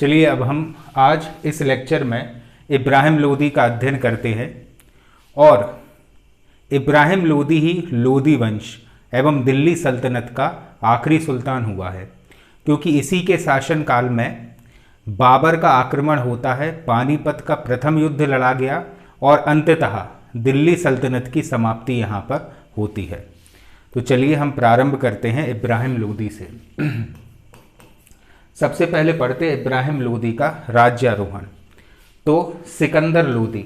चलिए अब हम आज इस लेक्चर में इब्राहिम लोदी का अध्ययन करते हैं और इब्राहिम लोदी ही लोदी वंश एवं दिल्ली सल्तनत का आखिरी सुल्तान हुआ है, क्योंकि इसी के शासनकाल में बाबर का आक्रमण होता है, पानीपत का प्रथम युद्ध लड़ा गया और अंततः दिल्ली सल्तनत की समाप्ति यहाँ पर होती है। तो चलिए हम प्रारंभ करते हैं इब्राहिम लोदी से। सबसे पहले पढ़ते हैं इब्राहिम लोदी का राज्यारोहण। तो सिकंदर लोदी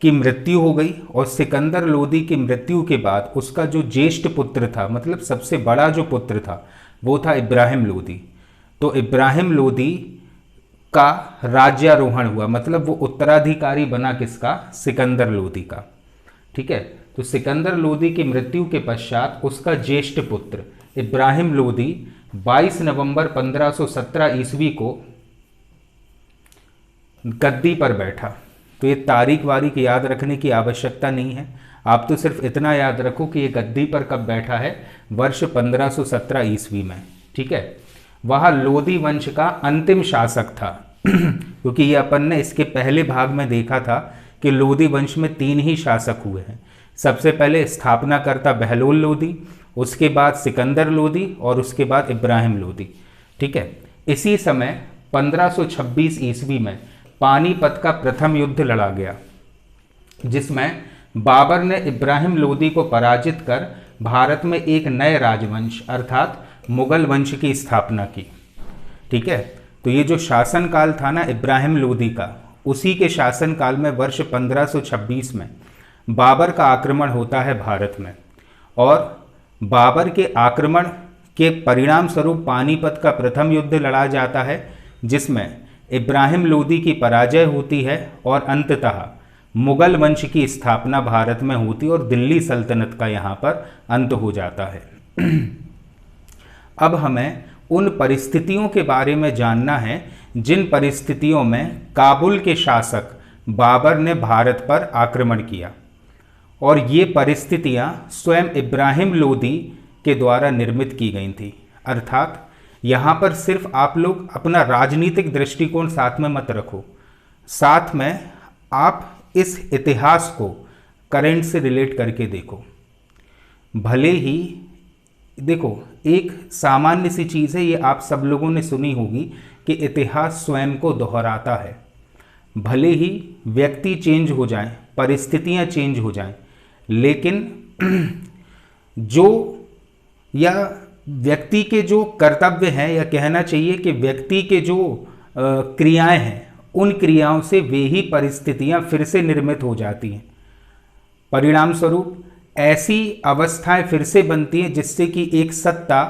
की मृत्यु हो गई और सिकंदर लोदी की मृत्यु के बाद उसका जो ज्येष्ठ पुत्र था, मतलब सबसे बड़ा जो पुत्र था, वो था इब्राहिम लोदी। तो इब्राहिम लोदी का राज्यारोहण हुआ, मतलब वो उत्तराधिकारी बना किसका? सिकंदर लोदी का। ठीक है। तो सिकंदर लोदी की मृत्यु के पश्चात उसका ज्येष्ठ पुत्र इब्राहिम लोदी 22 नवंबर 1517 ईस्वी को गद्दी पर बैठा। तो ये तारीख वारीख याद रखने की आवश्यकता नहीं है, आप तो सिर्फ इतना याद रखो कि ये गद्दी पर कब बैठा है, वर्ष 1517 ईस्वी में। ठीक है। वह लोदी वंश का अंतिम शासक था क्योंकि ये अपन ने इसके पहले भाग में देखा था कि लोदी वंश में 3 ही शासक हुए हैं। सबसे पहले स्थापनाकर्ता बहलोल लोदी, उसके बाद सिकंदर लोदी और उसके बाद इब्राहिम लोदी। ठीक है। इसी समय 1526 ईस्वी में पानीपत का प्रथम युद्ध लड़ा गया, जिसमें बाबर ने इब्राहिम लोदी को पराजित कर भारत में एक नए राजवंश अर्थात मुगल वंश की स्थापना की। ठीक है। तो ये जो शासनकाल था ना इब्राहिम लोदी का, उसी के शासनकाल में वर्ष 1526 में बाबर का आक्रमण होता है भारत में, और बाबर के आक्रमण के परिणाम स्वरूप पानीपत का प्रथम युद्ध लड़ा जाता है, जिसमें इब्राहिम लोदी की पराजय होती है और अंततः मुगल वंश की स्थापना भारत में होती और दिल्ली सल्तनत का यहाँ पर अंत हो जाता है। अब हमें उन परिस्थितियों के बारे में जानना है जिन परिस्थितियों में काबुल के शासक बाबर ने भारत पर आक्रमण किया, और ये परिस्थितियां स्वयं इब्राहिम लोदी के द्वारा निर्मित की गई थी। अर्थात यहाँ पर सिर्फ आप लोग अपना राजनीतिक दृष्टिकोण साथ में मत रखो, साथ में आप इस इतिहास को करंट से रिलेट करके देखो। भले ही देखो, एक सामान्य सी चीज़ है, ये आप सब लोगों ने सुनी होगी कि इतिहास स्वयं को दोहराता है। भले ही व्यक्ति चेंज हो जाएं, परिस्थितियां चेंज हो जाएं, लेकिन जो या व्यक्ति के जो कर्तव्य हैं, या कहना चाहिए कि व्यक्ति के जो क्रियाएं हैं, उन क्रियाओं से वे ही परिस्थितियां फिर से निर्मित हो जाती हैं। परिणाम स्वरूप ऐसी अवस्थाएं फिर से बनती हैं जिससे कि एक सत्ता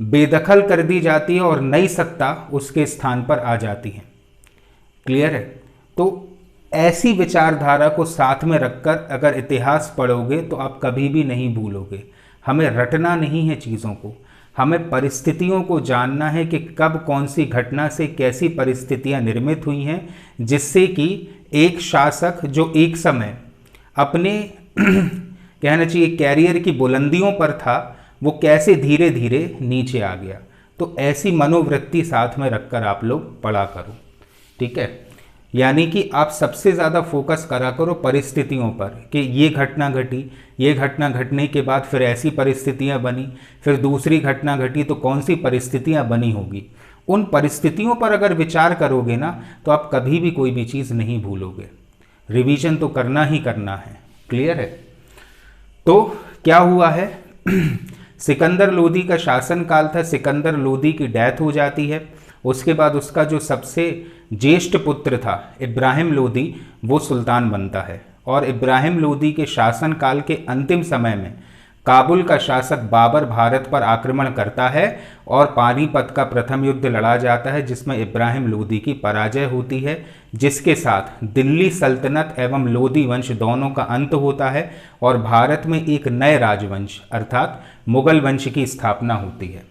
बेदखल कर दी जाती है और नई सत्ता उसके स्थान पर आ जाती है। क्लियर है? तो ऐसी विचारधारा को साथ में रखकर अगर इतिहास पढ़ोगे तो आप कभी भी नहीं भूलोगे। हमें रटना नहीं है चीज़ों को, हमें परिस्थितियों को जानना है कि कब कौन सी घटना से कैसी परिस्थितियां निर्मित हुई हैं, जिससे कि एक शासक जो एक समय अपने कहना चाहिए कैरियर की बुलंदियों पर था, वो कैसे धीरे धीरे नीचे आ गया। तो ऐसी मनोवृत्ति साथ में रखकर आप लोग पढ़ा करो। ठीक है। यानी कि आप सबसे ज़्यादा फोकस करा करो परिस्थितियों पर कि ये घटना घटी, ये घटना घटने के बाद फिर ऐसी परिस्थितियां बनी, फिर दूसरी घटना घटी तो कौन सी परिस्थितियां बनी होगी। उन परिस्थितियों पर अगर विचार करोगे ना तो आप कभी भी कोई भी चीज़ नहीं भूलोगे। रिवीजन तो करना ही करना है। क्लियर है? तो क्या हुआ है सिकंदर लोदी का शासनकाल था, सिकंदर लोदी की डेथ हो जाती है। उसके बाद उसका जो सबसे ज्येष्ठ पुत्र था इब्राहिम लोदी, वो सुल्तान बनता है, और इब्राहिम लोदी के शासनकाल के अंतिम समय में काबुल का शासक बाबर भारत पर आक्रमण करता है और पानीपत का प्रथम युद्ध लड़ा जाता है, जिसमें इब्राहिम लोदी की पराजय होती है, जिसके साथ दिल्ली सल्तनत एवं लोदी वंश दोनों का अंत होता है और भारत में एक नए राजवंश अर्थात मुगल वंश की स्थापना होती है।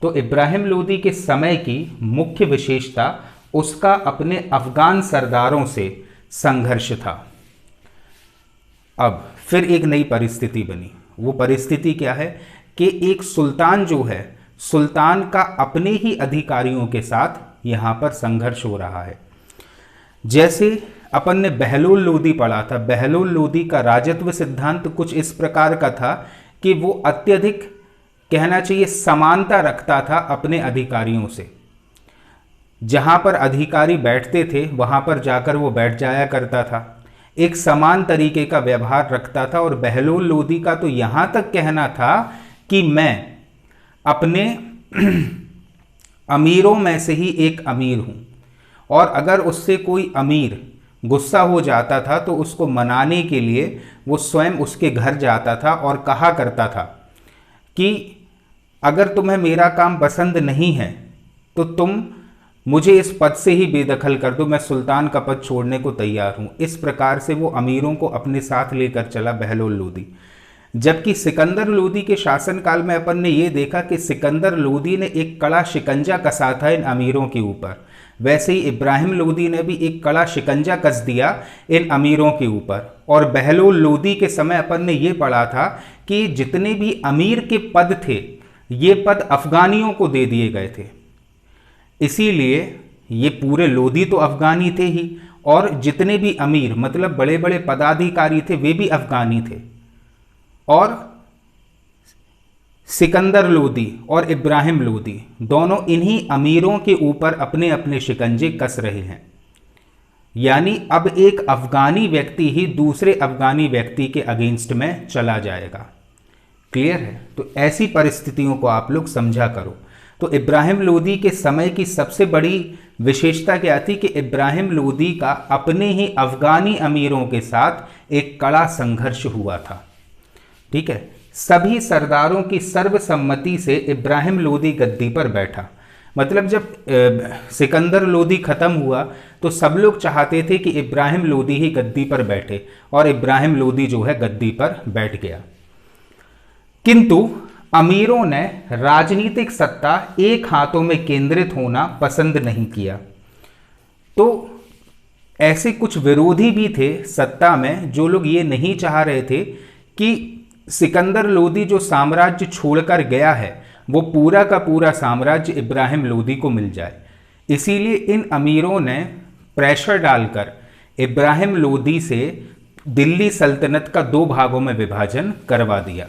तो इब्राहिम लोदी के समय की मुख्य विशेषता उसका अपने अफगान सरदारों से संघर्ष था। अब फिर एक नई परिस्थिति बनी। वो परिस्थिति क्या है कि एक सुल्तान जो है, सुल्तान का अपने ही अधिकारियों के साथ यहाँ पर संघर्ष हो रहा है। जैसे अपन ने बहलोल लोदी पढ़ा था, बहलोल लोदी का राजत्व सिद्धांत कुछ इस प्रकार का था कि वो अत्यधिक, कहना चाहिए, समानता रखता था अपने अधिकारियों से। जहाँ पर अधिकारी बैठते थे वहाँ पर जाकर वो बैठ जाया करता था, एक समान तरीके का व्यवहार रखता था। और बहलोल लोदी का तो यहाँ तक कहना था कि मैं अपने अमीरों में से ही एक अमीर हूँ, और अगर उससे कोई अमीर गुस्सा हो जाता था तो उसको मनाने के लिए वो स्वयं उसके घर जाता था और कहा करता था कि अगर तुम्हें मेरा काम पसंद नहीं है तो तुम मुझे इस पद से ही बेदखल कर दो, मैं सुल्तान का पद छोड़ने को तैयार हूँ। इस प्रकार से वो अमीरों को अपने साथ लेकर चला बहलोल लोदी। जबकि सिकंदर लोदी के शासनकाल में अपन ने ये देखा कि सिकंदर लोदी ने एक कड़ा शिकंजा कसा था इन अमीरों के ऊपर, वैसे ही इब्राहिम लोदी ने भी एक कड़ा शिकंजा कस दिया इन अमीरों के ऊपर। और बहलोल लोदी के समय अपन ने ये पढ़ा था कि जितने भी अमीर के पद थे ये पद अफगानियों को दे दिए गए थे, इसीलिए ये पूरे लोदी तो अफगानी थे ही, और जितने भी अमीर मतलब बड़े बड़े पदाधिकारी थे वे भी अफगानी थे। और सिकंदर लोदी और इब्राहिम लोदी दोनों इन्हीं अमीरों के ऊपर अपने अपने शिकंजे कस रहे हैं। यानी अब एक अफगानी व्यक्ति ही दूसरे अफगानी व्यक्ति के अगेंस्ट में चला जाएगा। क्लियर है? तो ऐसी परिस्थितियों को आप लोग समझा करो। तो इब्राहिम लोदी के समय की सबसे बड़ी विशेषता क्या थी कि इब्राहिम लोदी का अपने ही अफगानी अमीरों के साथ एक कड़ा संघर्ष हुआ था। ठीक है, सभी सरदारों की सर्वसम्मति से इब्राहिम लोदी गद्दी पर बैठा। मतलब जब सिकंदर लोदी खत्म हुआ तो सब लोग चाहते थे कि इब्राहिम लोदी ही गद्दी पर बैठे, और इब्राहिम लोदी जो है गद्दी पर बैठ गया। किंतु अमीरों ने राजनीतिक सत्ता एक हाथों में केंद्रित होना पसंद नहीं किया। तो ऐसे कुछ विरोधी भी थे सत्ता में जो लोग ये नहीं चाह रहे थे कि सिकंदर लोदी जो साम्राज्य छोड़कर गया है वो पूरा का पूरा साम्राज्य इब्राहिम लोदी को मिल जाए। इसीलिए इन अमीरों ने प्रेशर डालकर इब्राहिम लोदी से दिल्ली सल्तनत का 2 भागों में विभाजन करवा दिया।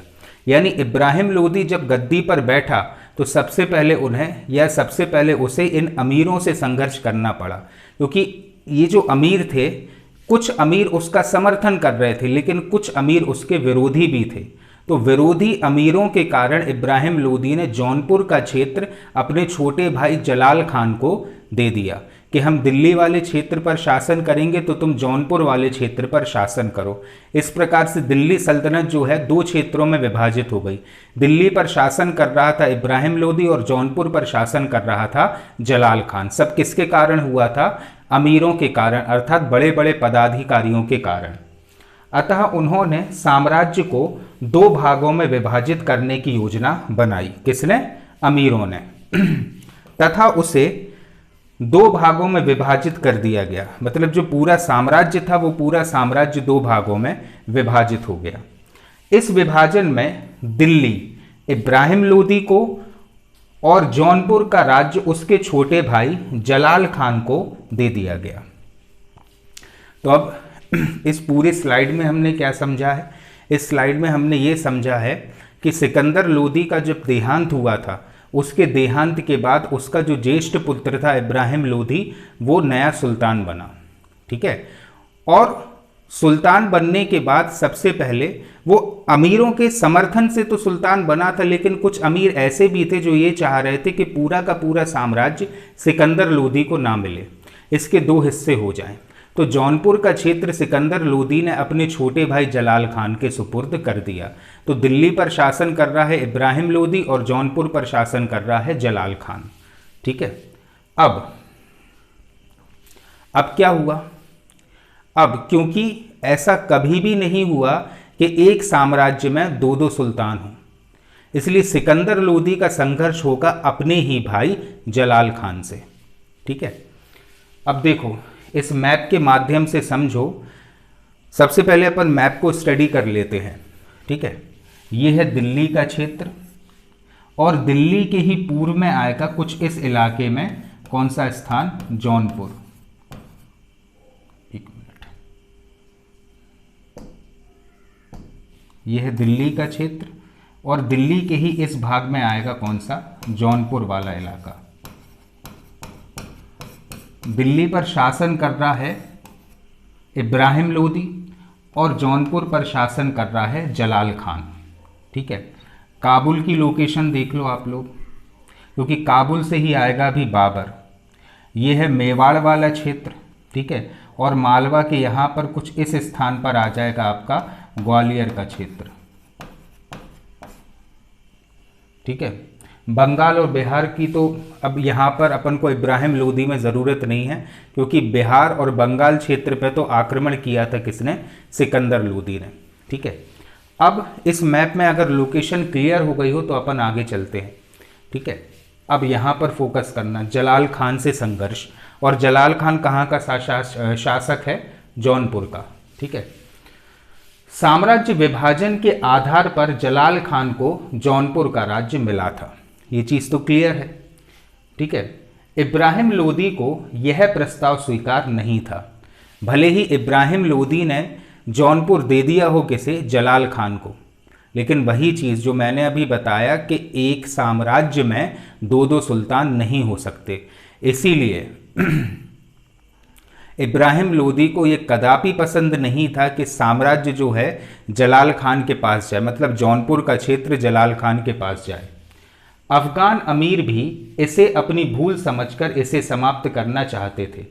यानी इब्राहिम लोदी जब गद्दी पर बैठा तो सबसे पहले उसे इन अमीरों से संघर्ष करना पड़ा, क्योंकि ये जो अमीर थे, कुछ अमीर उसका समर्थन कर रहे थे लेकिन कुछ अमीर उसके विरोधी भी थे। तो विरोधी अमीरों के कारण इब्राहिम लोदी ने जौनपुर का क्षेत्र अपने छोटे भाई जलाल खान को दे दिया कि हम दिल्ली वाले क्षेत्र पर शासन करेंगे तो तुम जौनपुर वाले क्षेत्र पर शासन करो। इस प्रकार से दिल्ली सल्तनत जो है 2 क्षेत्रों में विभाजित हो गई। दिल्ली पर शासन कर रहा था इब्राहिम लोदी और जौनपुर पर शासन कर रहा था जलाल खान। सब किसके कारण हुआ था? अमीरों के कारण, अर्थात बड़े बड़े पदाधिकारियों के कारण। अतः उन्होंने साम्राज्य को 2 भागों में विभाजित करने की योजना बनाई। किसने? अमीरों ने। तथा उसे 2 भागों में विभाजित कर दिया गया। मतलब जो पूरा साम्राज्य था वो पूरा साम्राज्य 2 भागों में विभाजित हो गया। इस विभाजन में दिल्ली इब्राहिम लोदी को और जौनपुर का राज्य उसके छोटे भाई जलाल खान को दे दिया गया। तो अब इस पूरे स्लाइड में हमने क्या समझा है? इस स्लाइड में हमने ये समझा है कि सिकंदर लोदी का जब देहांत हुआ था, उसके देहांत के बाद उसका जो ज्येष्ठ पुत्र था इब्राहिम लोदी, वो नया सुल्तान बना। ठीक है, और सुल्तान बनने के बाद सबसे पहले वो अमीरों के समर्थन से तो सुल्तान बना था, लेकिन कुछ अमीर ऐसे भी थे जो ये चाह रहे थे कि पूरा का पूरा साम्राज्य सिकंदर लोदी को ना मिले, इसके 2 हिस्से हो जाएं। तो जौनपुर का क्षेत्र सिकंदर लोदी ने अपने छोटे भाई जलाल खान के सुपुर्द कर दिया। तो दिल्ली पर शासन कर रहा है इब्राहिम लोदी और जौनपुर पर शासन कर रहा है जलाल खान। ठीक है, अब क्या हुआ? अब क्योंकि ऐसा कभी भी नहीं हुआ कि एक साम्राज्य में 2 सुल्तान हों, इसलिए सिकंदर लोदी का संघर्ष होगा अपने ही भाई जलाल खान से। ठीक है, अब देखो इस मैप के माध्यम से समझो। सबसे पहले अपन मैप को स्टडी कर लेते हैं। ठीक है, ये है दिल्ली का क्षेत्र और दिल्ली के ही पूर्व में आएगा कुछ इस इलाके में कौन सा स्थान? जौनपुर। एक मिनट, यह है दिल्ली का क्षेत्र और दिल्ली के ही इस भाग में आएगा कौन सा? जौनपुर वाला इलाका। दिल्ली पर शासन कर रहा है इब्राहिम लोदी और जौनपुर पर शासन कर रहा है जलाल खान। ठीक है, काबुल की लोकेशन देख लो आप लोग, क्योंकि काबुल से ही आएगा भी बाबर। ये है मेवाड़ वाला क्षेत्र। ठीक है, और मालवा के यहाँ पर कुछ इस स्थान पर आ जाएगा आपका ग्वालियर का क्षेत्र। ठीक है, बंगाल और बिहार की तो अब यहाँ पर अपन को इब्राहिम लोदी में ज़रूरत नहीं है, क्योंकि बिहार और बंगाल क्षेत्र पे तो आक्रमण किया था किसने? सिकंदर लोदी ने। ठीक है, अब इस मैप में अगर लोकेशन क्लियर हो गई हो तो अपन आगे चलते हैं। ठीक है, अब यहाँ पर फोकस करना, जलाल खान से संघर्ष। और जलाल खान कहाँ का शासक है? जौनपुर का। ठीक है, साम्राज्य विभाजन के आधार पर जलाल खान को जौनपुर का राज्य मिला था, ये चीज़ तो क्लियर है। ठीक है, इब्राहिम लोदी को यह प्रस्ताव स्वीकार नहीं था। भले ही इब्राहिम लोदी ने जौनपुर दे दिया हो किसे? जलाल खान को, लेकिन वही चीज़ जो मैंने अभी बताया कि एक साम्राज्य में दो दो सुल्तान नहीं हो सकते, इसीलिए इब्राहिम लोदी को ये कदापि पसंद नहीं था कि साम्राज्य जो है जलाल खान के पास जाए, मतलब जौनपुर का क्षेत्र जलाल खान के पास जाए। अफगान अमीर भी इसे अपनी भूल समझकर इसे समाप्त करना चाहते थे।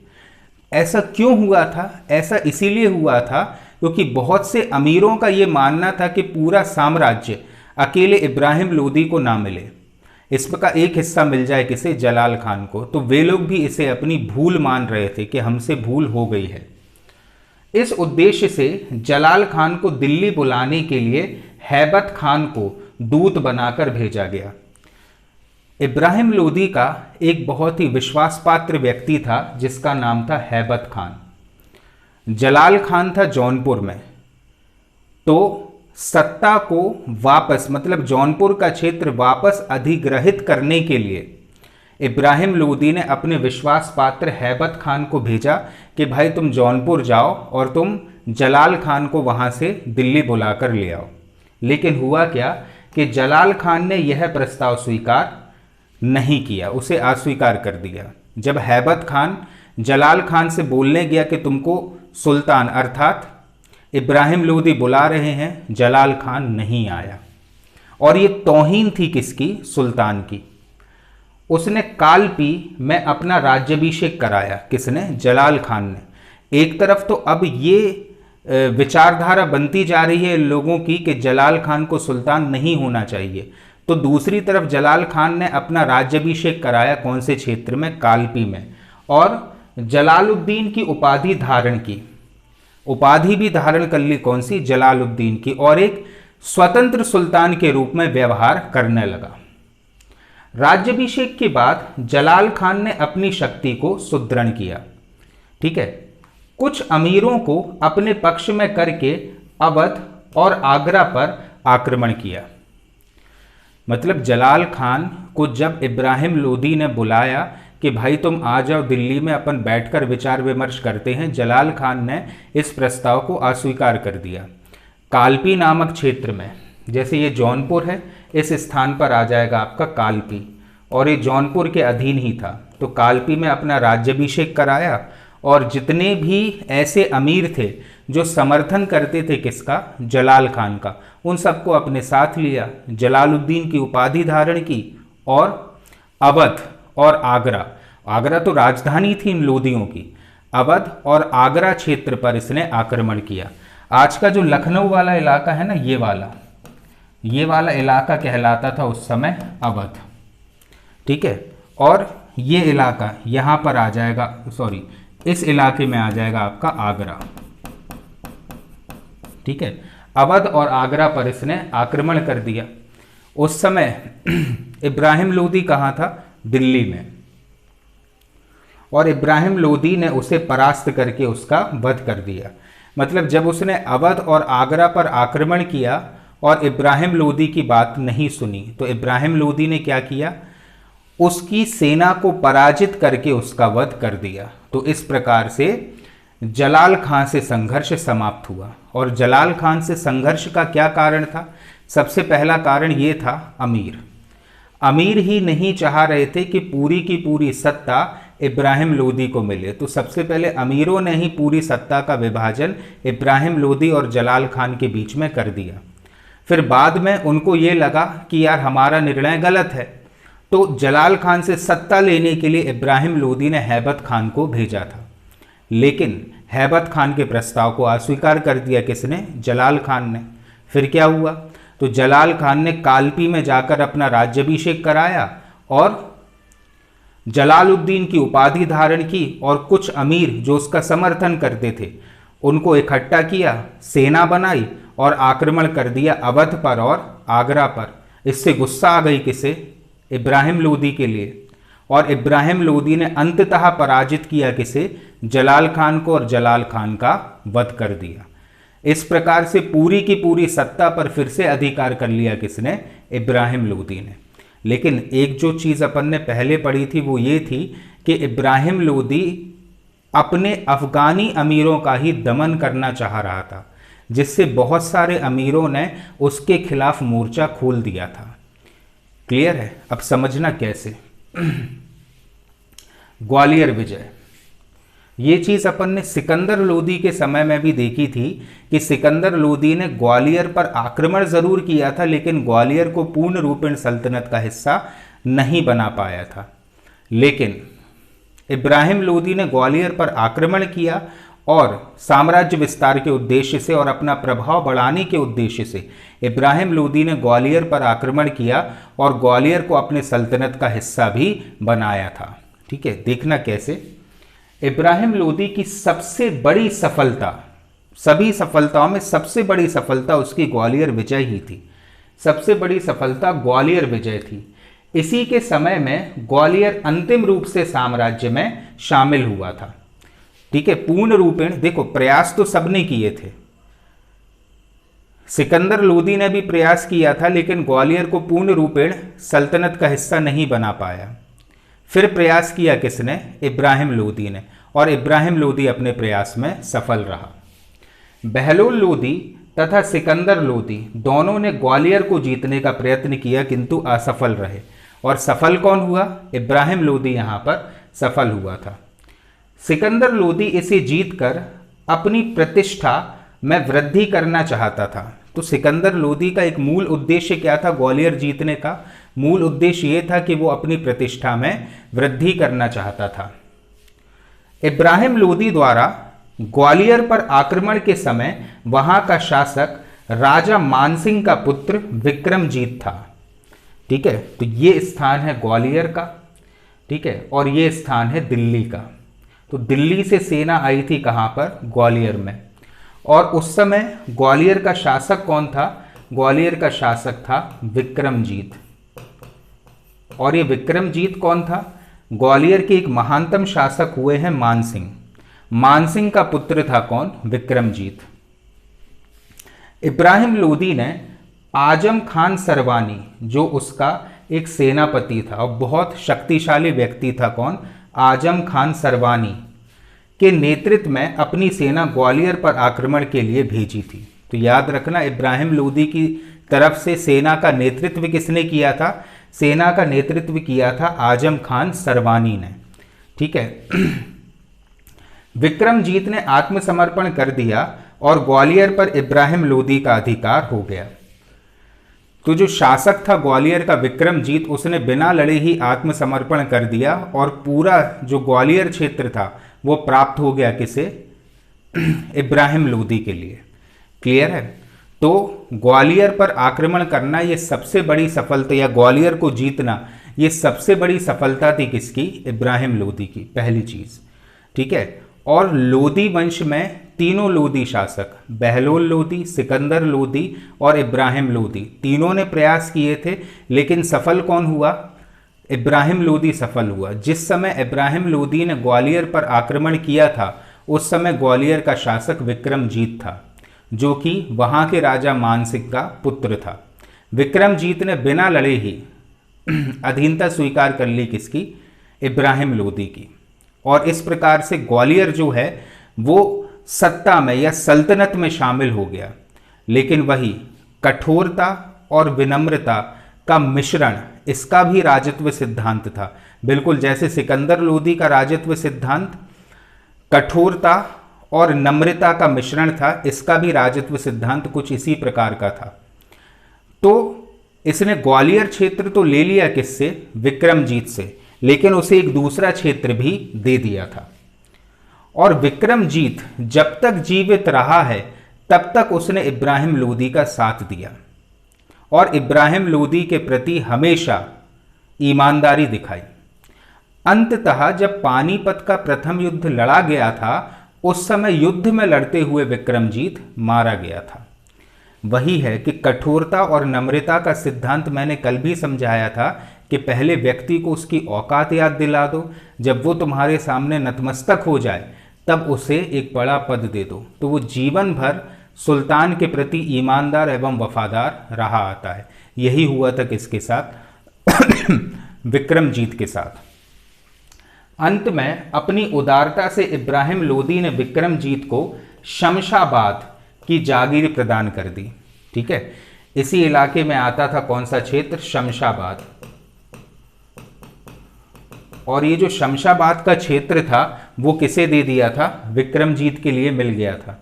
ऐसा क्यों हुआ था? ऐसा इसीलिए हुआ था क्योंकि बहुत से अमीरों का ये मानना था कि पूरा साम्राज्य अकेले इब्राहिम लोदी को ना मिले, इसका एक हिस्सा मिल जाए किसे? जलाल खान को। तो वे लोग भी इसे अपनी भूल मान रहे थे कि हमसे भूल हो गई है। इस उद्देश्य से जलाल खान को दिल्ली बुलाने के लिए हैबत खान को दूत बनाकर भेजा गया। इब्राहिम लोदी का एक बहुत ही विश्वासपात्र व्यक्ति था जिसका नाम था हैबत खान। जलाल खान था जौनपुर में, तो सत्ता को वापस, मतलब जौनपुर का क्षेत्र वापस अधिग्रहित करने के लिए इब्राहिम लोदी ने अपने विश्वास पात्र हैबत खान को भेजा कि भाई तुम जौनपुर जाओ और तुम जलाल खान को वहां से दिल्ली बुलाकर ले आओ। लेकिन हुआ क्या कि जलाल खान ने यह प्रस्ताव स्वीकार नहीं किया, उसे अस्वीकार कर दिया। जब हैबत खान जलाल खान से बोलने गया कि तुमको सुल्तान अर्थात इब्राहिम लोदी बुला रहे हैं, जलाल खान नहीं आया। और ये तौहीन थी किसकी? सुल्तान की। उसने कालपी में अपना राज्याभिषेक कराया। किसने? जलाल खान ने। एक तरफ तो अब ये विचारधारा बनती जा रही है लोगों की कि जलाल खान को सुल्तान नहीं होना चाहिए, तो दूसरी तरफ जलाल खान ने अपना राज्याभिषेक कराया कौन से क्षेत्र में? कालपी में। और जलालुद्दीन की उपाधि धारण की, उपाधि भी धारण कर ली कौन सी? जलालुद्दीन की। और एक स्वतंत्र सुल्तान के रूप में व्यवहार करने लगा। राज्याभिषेक के बाद जलाल खान ने अपनी शक्ति को सुदृढ़ किया। ठीक है, कुछ अमीरों को अपने पक्ष में करके अवध और आगरा पर आक्रमण किया। मतलब जलाल खान को जब इब्राहिम लोदी ने बुलाया कि भाई तुम आ जाओ दिल्ली में, अपन बैठकर विचार विमर्श करते हैं, जलाल खान ने इस प्रस्ताव को अस्वीकार कर दिया। कालपी नामक क्षेत्र में, जैसे ये जौनपुर है, इस स्थान पर आ जाएगा आपका कालपी, और ये जौनपुर के अधीन ही था। तो कालपी में अपना राज्याभिषेक कराया और जितने भी ऐसे अमीर थे जो समर्थन करते थे किसका? जलाल खान का, उन सबको अपने साथ लिया। जलालुद्दीन की उपाधि धारण की और अवध और आगरा, आगरा तो राजधानी थी इन लोदियों की, अवध और आगरा क्षेत्र पर इसने आक्रमण किया। आज का जो लखनऊ वाला इलाका है ना, ये वाला इलाका कहलाता था उस समय अवध। ठीक है, और ये इलाका यहाँ पर आ जाएगा, सॉरी इस इलाके में आ जाएगा आपका आगरा। ठीक है, अवध और आगरा पर इसने आक्रमण कर दिया। उस समय इब्राहिम लोदी कहाँ था? दिल्ली में। और इब्राहिम लोदी ने उसे परास्त करके उसका वध कर दिया। मतलब जब उसने अवध और आगरा पर आक्रमण किया और इब्राहिम लोदी की बात नहीं सुनी, तो इब्राहिम लोदी ने क्या किया? उसकी सेना को पराजित करके उसका वध कर दिया। तो इस प्रकार से जलाल खान से संघर्ष समाप्त हुआ। और जलाल खान से संघर्ष का क्या कारण था? सबसे पहला कारण ये था, अमीर ही नहीं चाह रहे थे कि पूरी की पूरी सत्ता इब्राहिम लोदी को मिले। तो सबसे पहले अमीरों ने ही पूरी सत्ता का विभाजन इब्राहिम लोदी और जलाल खान के बीच में कर दिया। फिर बाद में उनको ये लगा कि यार हमारा निर्णय गलत है, तो जलाल खान से सत्ता लेने के लिए इब्राहिम लोदी ने हैबत खान को भेजा था। लेकिन हैबत खान के प्रस्ताव को अस्वीकार कर दिया। किसने? जलाल खान ने। फिर क्या हुआ? तो जलाल खान ने कालपी में जाकर अपना राज्याभिषेक कराया और जलालुद्दीन की उपाधि धारण की और कुछ अमीर जो उसका समर्थन करते थे उनको इकट्ठा किया, सेना बनाई और आक्रमण कर दिया अवध पर और आगरा पर। इससे गुस्सा आ गई किसे? इब्राहिम लोदी के लिए। और इब्राहिम लोदी ने अंततः पराजित किया किसे? जलाल खान को, और जलाल खान का वध कर दिया। इस प्रकार से पूरी की पूरी सत्ता पर फिर से अधिकार कर लिया किसने? इब्राहिम लोदी ने। लेकिन एक जो चीज़ अपन ने पहले पढ़ी थी वो ये थी कि इब्राहिम लोदी अपने अफगानी अमीरों का ही दमन करना चाह रहा था, जिससे बहुत सारे अमीरों ने उसके खिलाफ मोर्चा खोल दिया था। क्लियर है? अब समझना कैसे। ग्वालियर विजय, ये चीज़ अपन ने सिकंदर लोदी के समय में भी देखी थी कि सिकंदर लोदी ने ग्वालियर पर आक्रमण जरूर किया था, लेकिन ग्वालियर को पूर्ण रूपेण सल्तनत का हिस्सा नहीं बना पाया था। लेकिन इब्राहिम लोदी ने ग्वालियर पर आक्रमण किया और साम्राज्य विस्तार के उद्देश्य से और अपना प्रभाव बढ़ाने के उद्देश्य से इब्राहिम लोदी ने ग्वालियर पर आक्रमण किया और ग्वालियर को अपने सल्तनत का हिस्सा भी बनाया था। ठीक है, देखना कैसे। इब्राहिम लोदी की सबसे बड़ी सफलता, सभी सफलताओं में सबसे बड़ी सफलता उसकी ग्वालियर विजय ही थी। सबसे बड़ी सफलता ग्वालियर विजय थी। इसी के समय में ग्वालियर अंतिम रूप से साम्राज्य में शामिल हुआ था। ठीक है, पूर्ण रूपेण। देखो, प्रयास तो सबने किए थे। सिकंदर लोदी ने भी प्रयास किया था, लेकिन ग्वालियर को पूर्ण रूपेण सल्तनत का हिस्सा नहीं बना पाया। फिर प्रयास किया किसने? इब्राहिम लोदी ने, और इब्राहिम लोदी अपने प्रयास में सफल रहा। बहलोल लोदी तथा सिकंदर लोदी दोनों ने ग्वालियर को जीतने का प्रयत्न किया, किंतु असफल रहे। और सफल कौन हुआ? इब्राहिम लोदी यहां पर सफल हुआ था। सिकंदर लोदी इसे जीतकर अपनी प्रतिष्ठा में वृद्धि करना चाहता था। तो सिकंदर लोदी का एक मूल उद्देश्य क्या था? ग्वालियर जीतने का मूल उद्देश्य यह था कि वो अपनी प्रतिष्ठा में वृद्धि करना चाहता था। इब्राहिम लोदी द्वारा ग्वालियर पर आक्रमण के समय वहां का शासक राजा मानसिंह का पुत्र विक्रमजीत था। ठीक है, तो ये स्थान है ग्वालियर का। ठीक है, और ये स्थान है दिल्ली का। तो दिल्ली से सेना आई थी कहां पर? ग्वालियर में। और उस समय ग्वालियर का शासक कौन था? ग्वालियर का शासक था विक्रमजीत। और ये विक्रमजीत कौन था? ग्वालियर के एक महानतम शासक हुए हैं मानसिंह। मानसिंह का पुत्र था कौन? विक्रमजीत। इब्राहिम लोदी ने आजम खान सरवानी, जो उसका एक सेनापति था और बहुत शक्तिशाली व्यक्ति था, कौन? आजम खान सरवानी के नेतृत्व में अपनी सेना ग्वालियर पर आक्रमण के लिए भेजी थी। तो याद रखना, इब्राहिम लोदी की तरफ से सेना का नेतृत्व किसने किया था? सेना का नेतृत्व किया था आजम खान सरवानी ने। ठीक है, विक्रमजीत ने आत्मसमर्पण कर दिया और ग्वालियर पर इब्राहिम लोदी का अधिकार हो गया। तो जो शासक था ग्वालियर का विक्रमजीत, उसने बिना लड़े ही आत्मसमर्पण कर दिया और पूरा जो ग्वालियर क्षेत्र था वो प्राप्त हो गया किसे? इब्राहिम लोदी के लिए। क्लियर है? तो ग्वालियर पर आक्रमण करना ये सबसे बड़ी सफलता, या ग्वालियर को जीतना ये सबसे बड़ी सफलता थी किसकी? इब्राहिम लोदी की, पहली चीज। ठीक है, और लोदी वंश में तीनों लोदी शासक, बहलोल लोदी, सिकंदर लोदी और इब्राहिम लोदी, तीनों ने प्रयास किए थे, लेकिन सफल कौन हुआ? इब्राहिम लोदी सफल हुआ। जिस समय इब्राहिम लोदी ने ग्वालियर पर आक्रमण किया था उस समय ग्वालियर का शासक विक्रमजीत था, जो कि वहां के राजा मानसिंह का पुत्र था। विक्रमजीत ने बिना लड़े ही अधीनता स्वीकार कर ली किसकी? इब्राहिम लोदी की। और इस प्रकार से ग्वालियर जो है वो सत्ता में या सल्तनत में शामिल हो गया। लेकिन वही कठोरता और विनम्रता का मिश्रण इसका भी राजत्व सिद्धांत था। बिल्कुल जैसे सिकंदर लोदी का राजत्व सिद्धांत कठोरता और नम्रता का मिश्रण था, इसका भी राजत्व सिद्धांत कुछ इसी प्रकार का था। तो इसने ग्वालियर क्षेत्र तो ले लिया किससे? विक्रमजीत से, लेकिन उसे एक दूसरा क्षेत्र भी दे दिया था। और विक्रमजीत जब तक जीवित रहा है तब तक उसने इब्राहिम लोदी का साथ दिया और इब्राहिम लोदी के प्रति हमेशा ईमानदारी दिखाई। अंततः जब पानीपत का प्रथम युद्ध लड़ा गया था, उस समय युद्ध में लड़ते हुए विक्रमजीत मारा गया था। वही है कि कठोरता और नम्रता का सिद्धांत मैंने कल भी समझाया था कि पहले व्यक्ति को उसकी औकात याद दिला दो, जब वो तुम्हारे सामने नतमस्तक हो जाए तब उसे एक बड़ा पद दे दो, तो वो जीवन भर सुल्तान के प्रति ईमानदार एवं वफादार रहा आता है। यही हुआ था किसके साथ? विक्रमजीत के साथ। अंत में अपनी उदारता से इब्राहिम लोदी ने विक्रमजीत को शमशाबाद की जागीर प्रदान कर दी। ठीक है, इसी इलाके में आता था कौन सा क्षेत्र? शमशाबाद। और ये जो शमशाबाद का क्षेत्र था वो किसे दे दिया था? विक्रमजीत के लिए मिल गया था,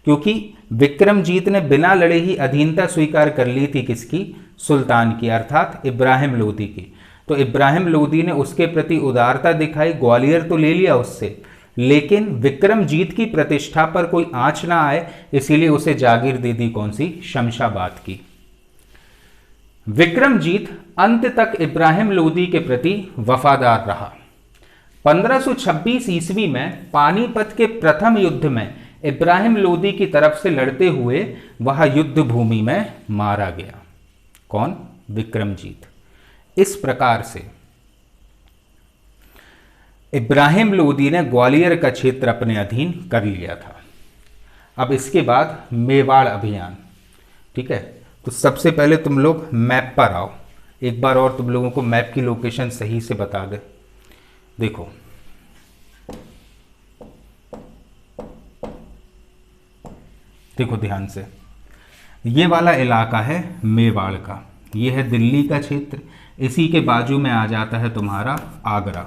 क्योंकि विक्रमजीत ने बिना लड़े ही अधीनता स्वीकार कर ली थी किसकी? सुल्तान की, अर्थात इब्राहिम लोदी की। तो इब्राहिम लोदी ने उसके प्रति उदारता दिखाई, ग्वालियर तो ले लिया उससे, लेकिन विक्रमजीत की प्रतिष्ठा पर कोई आंच ना आए इसीलिए उसे जागीर दे दी कौन सी? शमशाबाद की। विक्रमजीत अंत तक इब्राहिम लोदी के प्रति वफादार रहा। 1526 ईस्वी में पानीपत के प्रथम युद्ध में इब्राहिम लोदी की तरफ से लड़ते हुए वह युद्ध भूमि में मारा गया। कौन? विक्रमजीत। इस प्रकार से इब्राहिम लोदी ने ग्वालियर का क्षेत्र अपने अधीन कर लिया था। अब इसके बाद मेवाड़ अभियान। ठीक है, तो सबसे पहले तुम लोग मैप पर आओ, एक बार और तुम लोगों को मैप की लोकेशन सही से बता दे। देखो देखो ध्यान से, ये वाला इलाका है मेवाड़ का, ये है दिल्ली का क्षेत्र, इसी के बाजू में आ जाता है तुम्हारा आगरा।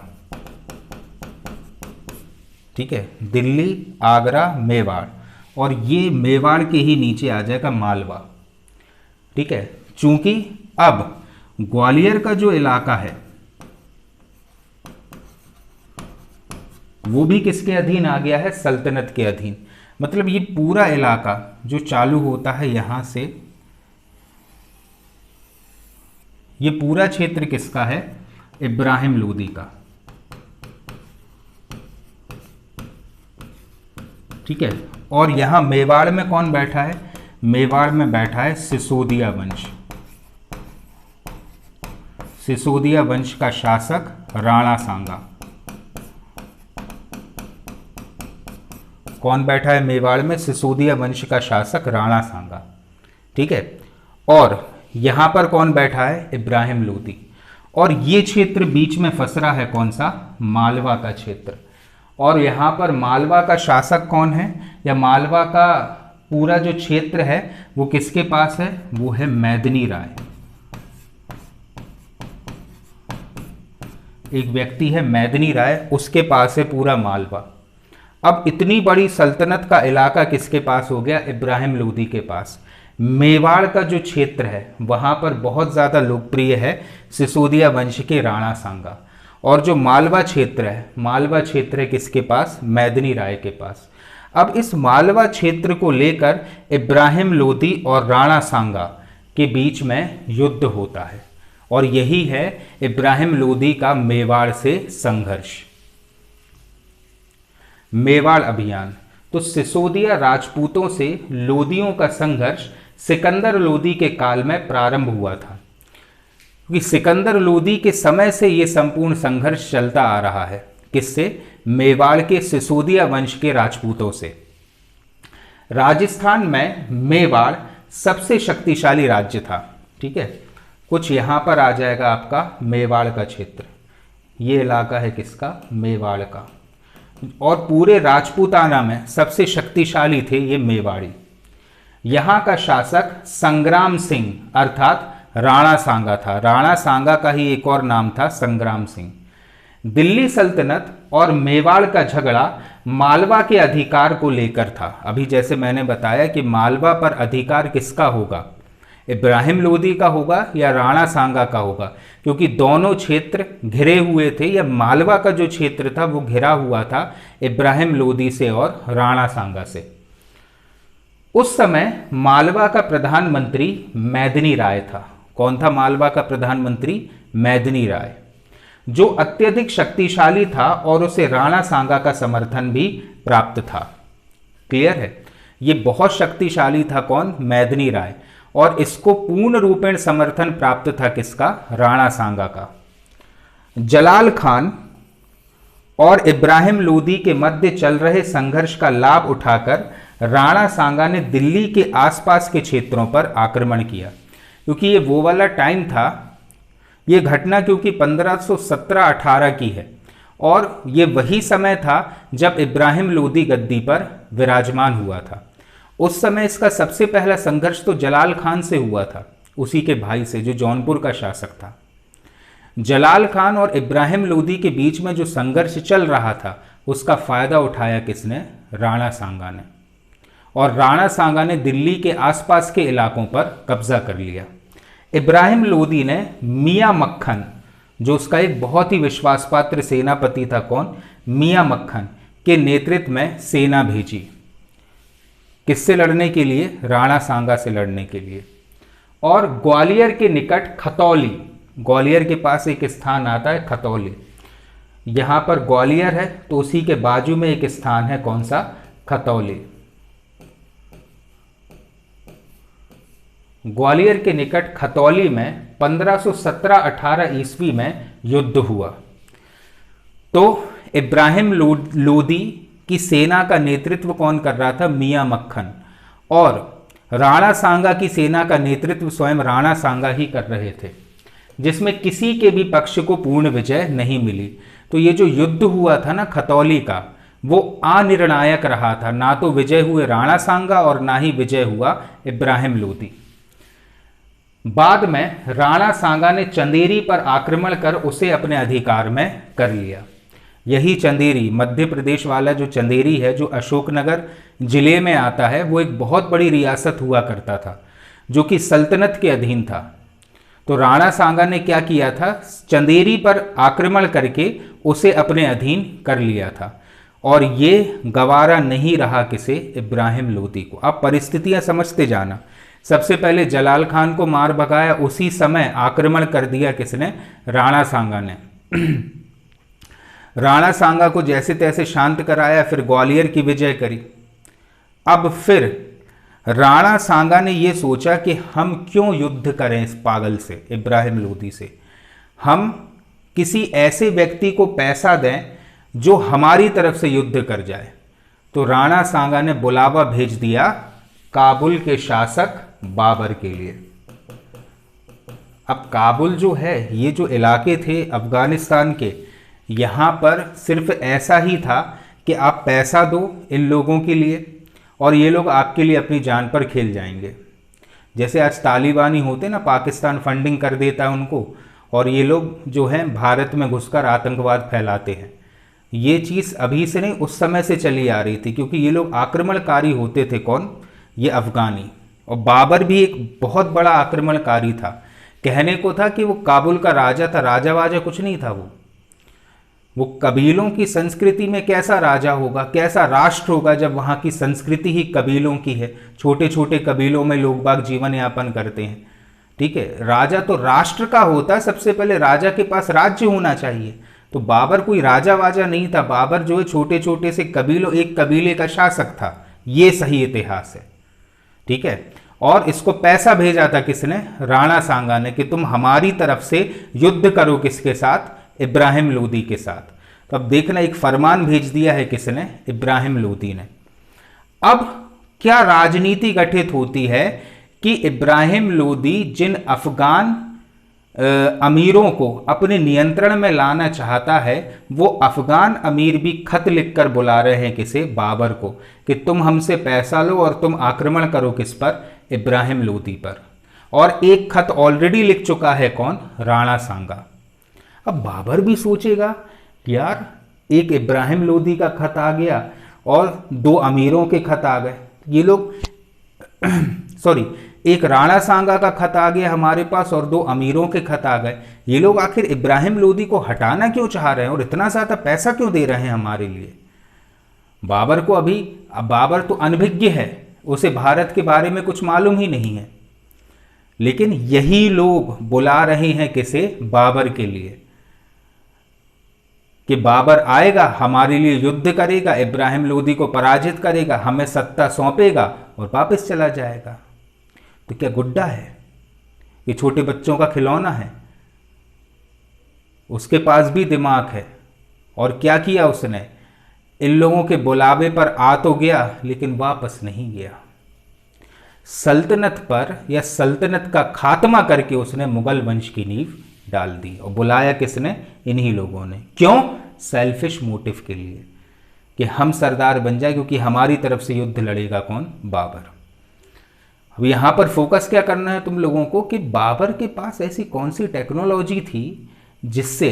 ठीक है, दिल्ली, आगरा, मेवाड़, और ये मेवाड़ के ही नीचे आ जाएगा मालवा। ठीक है, चूंकि अब ग्वालियर का जो इलाका है वो भी किसके अधीन आ गया है? सल्तनत के अधीन। मतलब ये पूरा इलाका जो चालू होता है यहां से, ये पूरा क्षेत्र किसका है? इब्राहिम लोदी का। ठीक है, और यहां मेवाड़ में कौन बैठा है? मेवाड़ में बैठा है सिसोदिया वंश। सिसोदिया वंश का शासक राणा सांगा। कौन बैठा है मेवाड़ में? सिसोदिया वंश का शासक राणा सांगा। ठीक है, और यहां पर कौन बैठा है? इब्राहिम लोदी। और ये क्षेत्र बीच में फंस रहा है कौन सा? मालवा का क्षेत्र। और यहां पर मालवा का शासक कौन है, या मालवा का पूरा जो क्षेत्र है वो किसके पास है? वो है मैदनी राय। एक व्यक्ति है मैदनी राय, उसके पास है पूरा मालवा। अब इतनी बड़ी सल्तनत का इलाका किसके पास हो गया? इब्राहिम लोदी के पास। मेवाड़ का जो क्षेत्र है वहां पर बहुत ज़्यादा लोकप्रिय है सिसोदिया वंश के राणा सांगा, और जो मालवा क्षेत्र है, मालवा क्षेत्र है किसके पास? मैदनी राय के पास। अब इस मालवा क्षेत्र को लेकर इब्राहिम लोदी और राणा सांगा के बीच में युद्ध होता है, और यही है इब्राहिम लोदी का मेवाड़ से संघर्ष। मेवाड़ अभियान। तो सिसोदिया राजपूतों से लोदियों का संघर्ष सिकंदर लोदी के काल में प्रारंभ हुआ था, क्योंकि सिकंदर लोदी के समय से यह संपूर्ण संघर्ष चलता आ रहा है। किससे? मेवाड़ के सिसोदिया वंश के राजपूतों से। राजस्थान में मेवाड़ सबसे शक्तिशाली राज्य था। ठीक है, कुछ यहाँ पर आ जाएगा आपका मेवाड़ का क्षेत्र। ये इलाका है किसका? मेवाड़ का। और पूरे राजपूताना में सबसे शक्तिशाली थे ये मेवाड़ी। यहाँ का शासक संग्राम सिंह अर्थात राणा सांगा था। राणा सांगा का ही एक और नाम था संग्राम सिंह। दिल्ली सल्तनत और मेवाड़ का झगड़ा मालवा के अधिकार को लेकर था। अभी जैसे मैंने बताया कि मालवा पर अधिकार किसका होगा, इब्राहिम लोदी का होगा या राणा सांगा का होगा, क्योंकि दोनों क्षेत्र घिरे हुए थे, या मालवा का जो क्षेत्र था वो घिरा हुआ था इब्राहिम लोदी से और राणा सांगा से। उस समय मालवा का प्रधानमंत्री मैदिनी राय था। कौन था मालवा का प्रधानमंत्री? मैदिनी राय, जो अत्यधिक शक्तिशाली था और उसे राणा सांगा का समर्थन भी प्राप्त था। क्लियर है? ये बहुत शक्तिशाली था। कौन? मैदिनी राय। और इसको पूर्ण रूपेण समर्थन प्राप्त था किसका? राणा सांगा का। जलाल खान और इब्राहिम लोदी के मध्य चल रहे संघर्ष का लाभ उठाकर राणा सांगा ने दिल्ली के आसपास के क्षेत्रों पर आक्रमण किया। क्योंकि ये वो वाला टाइम था, ये घटना क्योंकि 1517-18 की है, और ये वही समय था जब इब्राहिम लोदी गद्दी पर विराजमान हुआ था। उस समय इसका सबसे पहला संघर्ष तो जलाल खान से हुआ था, उसी के भाई से, जो जौनपुर का शासक था। जलाल खान और इब्राहिम लोदी के बीच में जो संघर्ष चल रहा था उसका फायदा उठाया किसने? राणा सांगा ने। और राणा सांगा ने दिल्ली के आसपास के इलाकों पर कब्जा कर लिया। इब्राहिम लोदी ने मियां मक्खन, जो उसका एक बहुत ही विश्वासपात्र सेनापति था, कौन? मियां मक्खन के नेतृत्व में सेना भेजी। किससे लड़ने के लिए? राणा सांगा से लड़ने के लिए। और ग्वालियर के निकट खतौली, ग्वालियर के पास एक स्थान आता है खतौली, यहां पर ग्वालियर है तो उसी के बाजू में एक स्थान है, कौन सा? खतौली। ग्वालियर के निकट खतौली में 1517-18 ईस्वी में युद्ध हुआ। तो इब्राहिम लोदी की सेना का नेतृत्व कौन कर रहा था? मियां मक्खन। और राणा सांगा की सेना का नेतृत्व स्वयं राणा सांगा ही कर रहे थे, जिसमें किसी के भी पक्ष को पूर्ण विजय नहीं मिली। तो ये जो युद्ध हुआ था ना खतौली का, वो अनिर्णायक रहा था। ना तो विजय हुए राणा सांगा और ना ही विजय हुआ इब्राहिम लोदी। बाद में राणा सांगा ने चंदेरी पर आक्रमण कर उसे अपने अधिकार में कर लिया। यही चंदेरी, मध्य प्रदेश वाला जो चंदेरी है, जो अशोकनगर जिले में आता है, वो एक बहुत बड़ी रियासत हुआ करता था जो कि सल्तनत के अधीन था। तो राणा सांगा ने क्या किया था? चंदेरी पर आक्रमण करके उसे अपने अधीन कर लिया था। और ये गवारा नहीं रहा किसे? इब्राहिम लोदी को। अब परिस्थितियां समझते जाना। सबसे पहले जलाल खान को मार भगाया, उसी समय आक्रमण कर दिया किसने? राणा सांगा ने। राणा सांगा को जैसे तैसे शांत कराया, फिर ग्वालियर की विजय करी। अब फिर राणा सांगा ने यह सोचा कि हम क्यों युद्ध करें इस पागल से, इब्राहिम लोदी से। हम किसी ऐसे व्यक्ति को पैसा दें जो हमारी तरफ से युद्ध कर जाए। तो राणा सांगा ने बुलावा भेज दिया काबुल के शासक बाबर के लिए। अब काबुल जो है, ये जो इलाके थे अफगानिस्तान के, यहाँ पर सिर्फ ऐसा ही था कि आप पैसा दो इन लोगों के लिए और ये लोग आपके लिए अपनी जान पर खेल जाएंगे। जैसे आज तालिबानी होते ना, पाकिस्तान फंडिंग कर देता है उनको और ये लोग जो हैं भारत में घुसकर आतंकवाद फैलाते हैं। ये चीज़ अभी से नहीं, उस समय से चली आ रही थी, क्योंकि ये लोग आक्रमणकारी होते थे। कौन? ये अफगानी। और बाबर भी एक बहुत बड़ा आक्रमणकारी था। कहने को था कि वो काबुल का राजा था, राजा वाजा कुछ नहीं था। वो कबीलों की संस्कृति में कैसा राजा होगा, कैसा राष्ट्र होगा जब वहाँ की संस्कृति ही कबीलों की है। छोटे छोटे कबीलों में लोग बाग जीवन यापन करते हैं। ठीक है, राजा तो राष्ट्र का होता, सबसे पहले राजा के पास राज्य होना चाहिए। तो बाबर कोई राजा वाजा नहीं था। बाबर जो है छोटे छोटे से कबीलों, एक कबीले का शासक था। ये सही इतिहास है। ठीक है, और इसको पैसा भेजा था किसने? राणा सांगा ने, कि तुम हमारी तरफ से युद्ध करो। किसके साथ? इब्राहिम लोदी के साथ। तो अब देखना, एक फरमान भेज दिया है किसने? इब्राहिम लोदी ने। अब क्या राजनीति गठित होती है कि इब्राहिम लोदी जिन अफगान अमीरों को अपने नियंत्रण में लाना चाहता है, वो अफगान अमीर भी खत लिखकर बुला रहे हैं किसे, बाबर को, कि तुम हमसे पैसा लो और तुम आक्रमण करो किस पर, इब्राहिम लोदी पर। और एक खत ऑलरेडी लिख चुका है कौन, राणा सांगा। अब बाबर भी सोचेगा कि यार एक इब्राहिम लोदी का खत आ गया और दो अमीरों के खत आ गए, ये लोग सॉरी, एक राणा सांगा का खत आ गया हमारे पास और दो अमीरों के खत आ गए, ये लोग आखिर इब्राहिम लोदी को हटाना क्यों चाह रहे हैं और इतना ज़्यादा पैसा क्यों दे रहे हैं हमारे लिए। बाबर को अभी, अब बाबर तो अनभिज्ञ है, उसे भारत के बारे में कुछ मालूम ही नहीं है, लेकिन यही लोग बुला रहे हैं किसे, बाबर के लिए, कि बाबर आएगा, हमारे लिए युद्ध करेगा, इब्राहिम लोदी को पराजित करेगा, हमें सत्ता सौंपेगा और वापस चला जाएगा। तो क्या गुड्डा है, ये छोटे बच्चों का खिलौना है, उसके पास भी दिमाग है। और क्या किया उसने, इन लोगों के बुलावे पर आ तो गया लेकिन वापस नहीं गया। सल्तनत पर या सल्तनत का खात्मा करके उसने मुगल वंश की नींव डाल दी। और बुलाया किसने, इन्हीं लोगों ने। क्यों, सेल्फिश मोटिव के लिए, कि हम सरदार बन जाए, क्योंकि हमारी तरफ से युद्ध लड़ेगा कौन, बाबर। अब यहां पर फोकस क्या करना है तुम लोगों को, कि बाबर के पास ऐसी कौन सी टेक्नोलॉजी थी जिससे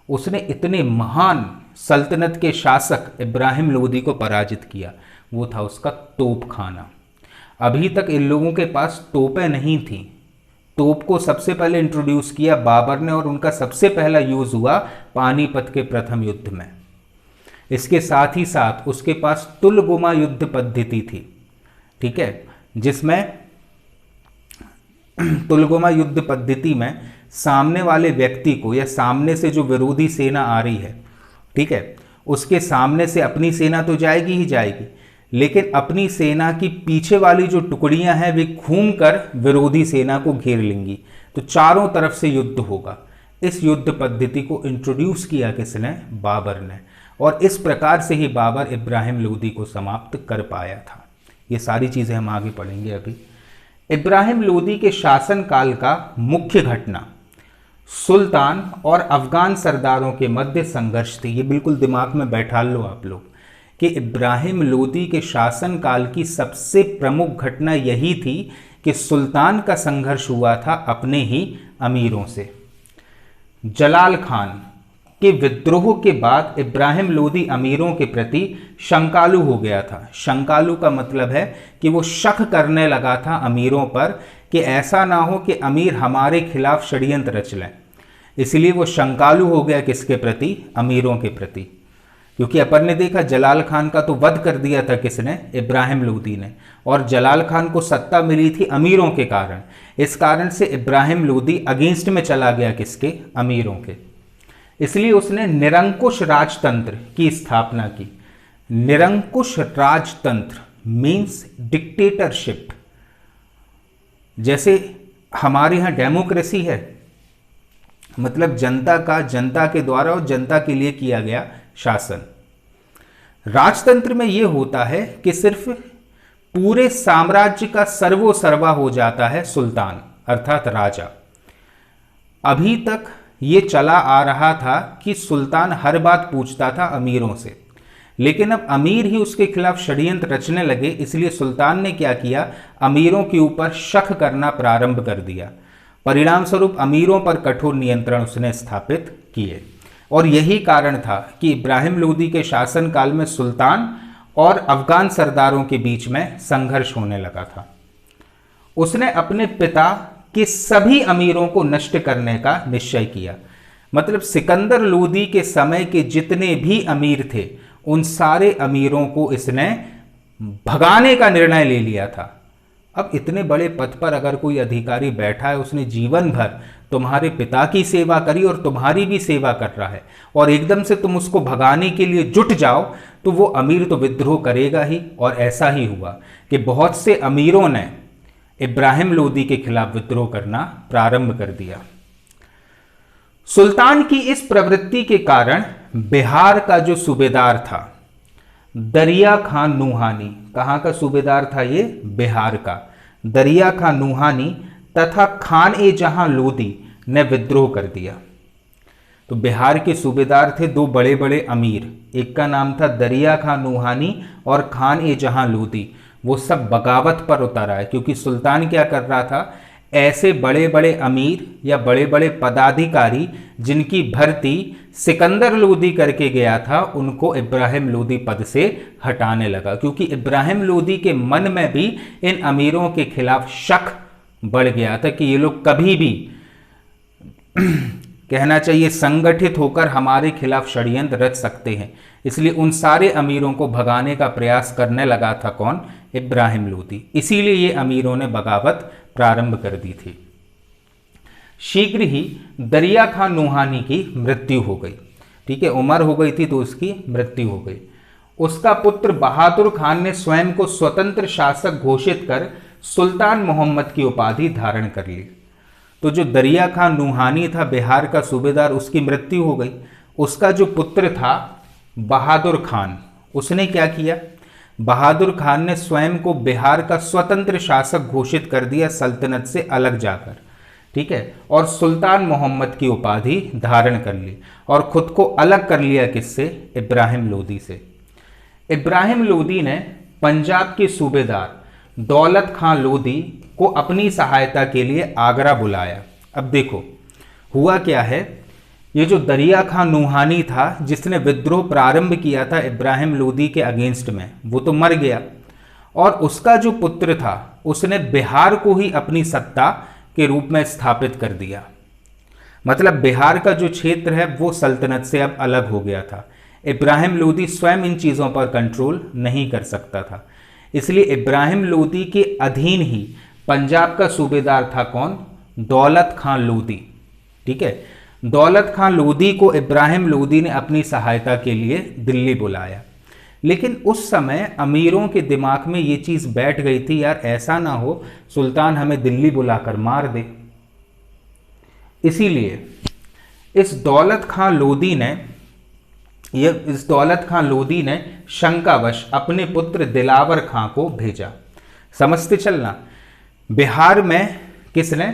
उसने इतने महान सल्तनत के शासक इब्राहिम लोदी को पराजित किया। वो था उसका तोप खाना। अभी तक इन लोगों के पास तोपें नहीं थी। तोप को सबसे पहले इंट्रोड्यूस किया बाबर ने और उनका सबसे पहला यूज हुआ पानीपत के प्रथम युद्ध में। इसके साथ ही साथ उसके पास तुलगुमा युद्ध पद्धति थी, ठीक है, जिसमें तुलगुमा युद्ध पद्धति में सामने वाले व्यक्ति को या सामने से जो विरोधी सेना आ रही है, ठीक है, उसके सामने से अपनी सेना तो जाएगी ही जाएगी, लेकिन अपनी सेना की पीछे वाली जो टुकड़ियां हैं वे घूमकर विरोधी सेना को घेर लेंगी, तो चारों तरफ से युद्ध होगा। इस युद्ध पद्धति को इंट्रोड्यूस किया किसने, बाबर ने। और इस प्रकार से ही बाबर इब्राहिम लोदी को समाप्त कर पाया था। ये सारी चीज़ें हम आगे पढ़ेंगे अभी। इब्राहिम लोदी के शासनकाल का मुख्य घटना सुल्तान और अफगान सरदारों के मध्य संघर्ष थी। ये बिल्कुल दिमाग में बैठा लो आप लोग कि इब्राहिम लोदी के शासनकाल की सबसे प्रमुख घटना यही थी कि सुल्तान का संघर्ष हुआ था अपने ही अमीरों से। जलाल खान के विद्रोह के बाद इब्राहिम लोदी अमीरों के प्रति शंकालु हो गया था। शंकालु का मतलब है कि वो शक करने लगा था अमीरों पर कि ऐसा ना हो कि अमीर हमारे खिलाफ षड्यंत्र रच लें। इसलिए वो शंकालु हो गया किसके प्रति, अमीरों के प्रति। क्योंकि अपन ने देखा जलाल खान का तो वध कर दिया था किसने, इब्राहिम लोदी ने, और जलाल खान को सत्ता मिली थी अमीरों के कारण। इस कारण से इब्राहिम लोदी अगेंस्ट में चला गया किसके, अमीरों के। इसलिए उसने निरंकुश राजतंत्र की स्थापना की। निरंकुश राजतंत्र मीन्स डिक्टेटरशिप। जैसे हमारे यहाँ डेमोक्रेसी है, मतलब जनता का, जनता के द्वारा और जनता के लिए किया गया शासन। राजतंत्र में यह होता है कि सिर्फ पूरे साम्राज्य का सर्वोसर्वा हो जाता है सुल्तान अर्थात राजा। अभी तक ये चला आ रहा था कि सुल्तान हर बात पूछता था अमीरों से, लेकिन अब अमीर ही उसके खिलाफ षड्यंत्र रचने लगे। इसलिए सुल्तान ने क्या किया, अमीरों के ऊपर शक करना प्रारंभ कर दिया। परिणाम स्वरूप अमीरों पर कठोर नियंत्रण उसने स्थापित किए। और यही कारण था कि इब्राहिम लोदी के शासनकाल में सुल्तान और अफगान सरदारों के बीच में संघर्ष होने लगा था। उसने अपने पिता के सभी अमीरों को नष्ट करने का निश्चय किया। मतलब सिकंदर लोदी के समय के जितने भी अमीर थे उन सारे अमीरों को इसने भगाने का निर्णय ले लिया था। अब इतने बड़े पद पर अगर कोई अधिकारी बैठा है, उसने जीवन भर तुम्हारे पिता की सेवा करी और तुम्हारी भी सेवा कर रहा है, और एकदम से तुम उसको भगाने के लिए जुट जाओ, तो वो अमीर तो विद्रोह करेगा ही। और ऐसा ही हुआ कि बहुत से अमीरों ने इब्राहिम लोदी के खिलाफ विद्रोह करना प्रारंभ कर दिया। सुल्तान की इस प्रवृत्ति के कारण बिहार का जो सूबेदार था दरिया खान नूहानी, कहां का सूबेदार था ये, बिहार का दरिया खान नूहानी, तथा खान ए जहां लोदी ने विद्रोह कर दिया। तो बिहार के सूबेदार थे दो बड़े बड़े अमीर, एक का नाम था दरिया खां नूहानी और खान ए जहां लोदी। वो सब बगावत पर उतर आए, क्योंकि सुल्तान क्या कर रहा था, ऐसे बड़े बड़े अमीर या बड़े बड़े पदाधिकारी जिनकी भर्ती सिकंदर लोदी करके गया था, उनको इब्राहिम लोदी पद से हटाने लगा, क्योंकि इब्राहिम लोदी के मन में भी इन अमीरों के खिलाफ शक बढ़ गया था कि ये लोग कभी भी कहना चाहिए संगठित होकर हमारे खिलाफ षड्यंत्र रच सकते हैं। इसलिए उन सारे अमीरों को भगाने का प्रयास करने लगा था कौन, इब्राहिम लोदी। इसीलिए ये अमीरों ने बगावत प्रारंभ कर दी थी। शीघ्र ही दरिया खां नूहानी की मृत्यु हो गई। ठीक है, उम्र हो गई थी तो उसकी मृत्यु हो गई। उसका पुत्र बहादुर खान ने स्वयं को स्वतंत्र शासक घोषित कर सुल्तान मोहम्मद की उपाधि धारण कर ली। तो जो दरिया खां नूहानी था बिहार का सूबेदार, उसकी मृत्यु हो गई। उसका जो पुत्र था बहादुर खान, उसने क्या किया, बहादुर खान ने स्वयं को बिहार का स्वतंत्र शासक घोषित कर दिया सल्तनत से अलग जाकर। ठीक है, और सुल्तान मोहम्मद की उपाधि धारण कर ली और खुद को अलग कर लिया किससे, इब्राहिम लोदी से। इब्राहिम लोदी ने पंजाब के सूबेदार दौलत खां लोदी को अपनी सहायता के लिए आगरा बुलाया। अब देखो हुआ क्या है, ये जो दरिया खां नूहानी था जिसने विद्रोह प्रारंभ किया था इब्राहिम लोदी के अगेंस्ट में, वो तो मर गया, और उसका जो पुत्र था उसने बिहार को ही अपनी सत्ता के रूप में स्थापित कर दिया। मतलब बिहार का जो क्षेत्र है वो सल्तनत से अब अलग हो गया था। इब्राहिम लोदी स्वयं इन चीज़ों पर कंट्रोल नहीं कर सकता था, इसलिए इब्राहिम लोदी के अधीन ही पंजाब का सूबेदार था कौन, दौलत खां लोदी। ठीक है, दौलत खां लोदी को इब्राहिम लोदी ने अपनी सहायता के लिए दिल्ली बुलाया। लेकिन उस समय अमीरों के दिमाग में ये चीज़ बैठ गई थी, यार ऐसा ना हो सुल्तान हमें दिल्ली बुलाकर मार दे। इसीलिए इस दौलत खां लोदी ने शंकावश अपने पुत्र दिलावर खां को भेजा। समझते चलना, बिहार में किसने,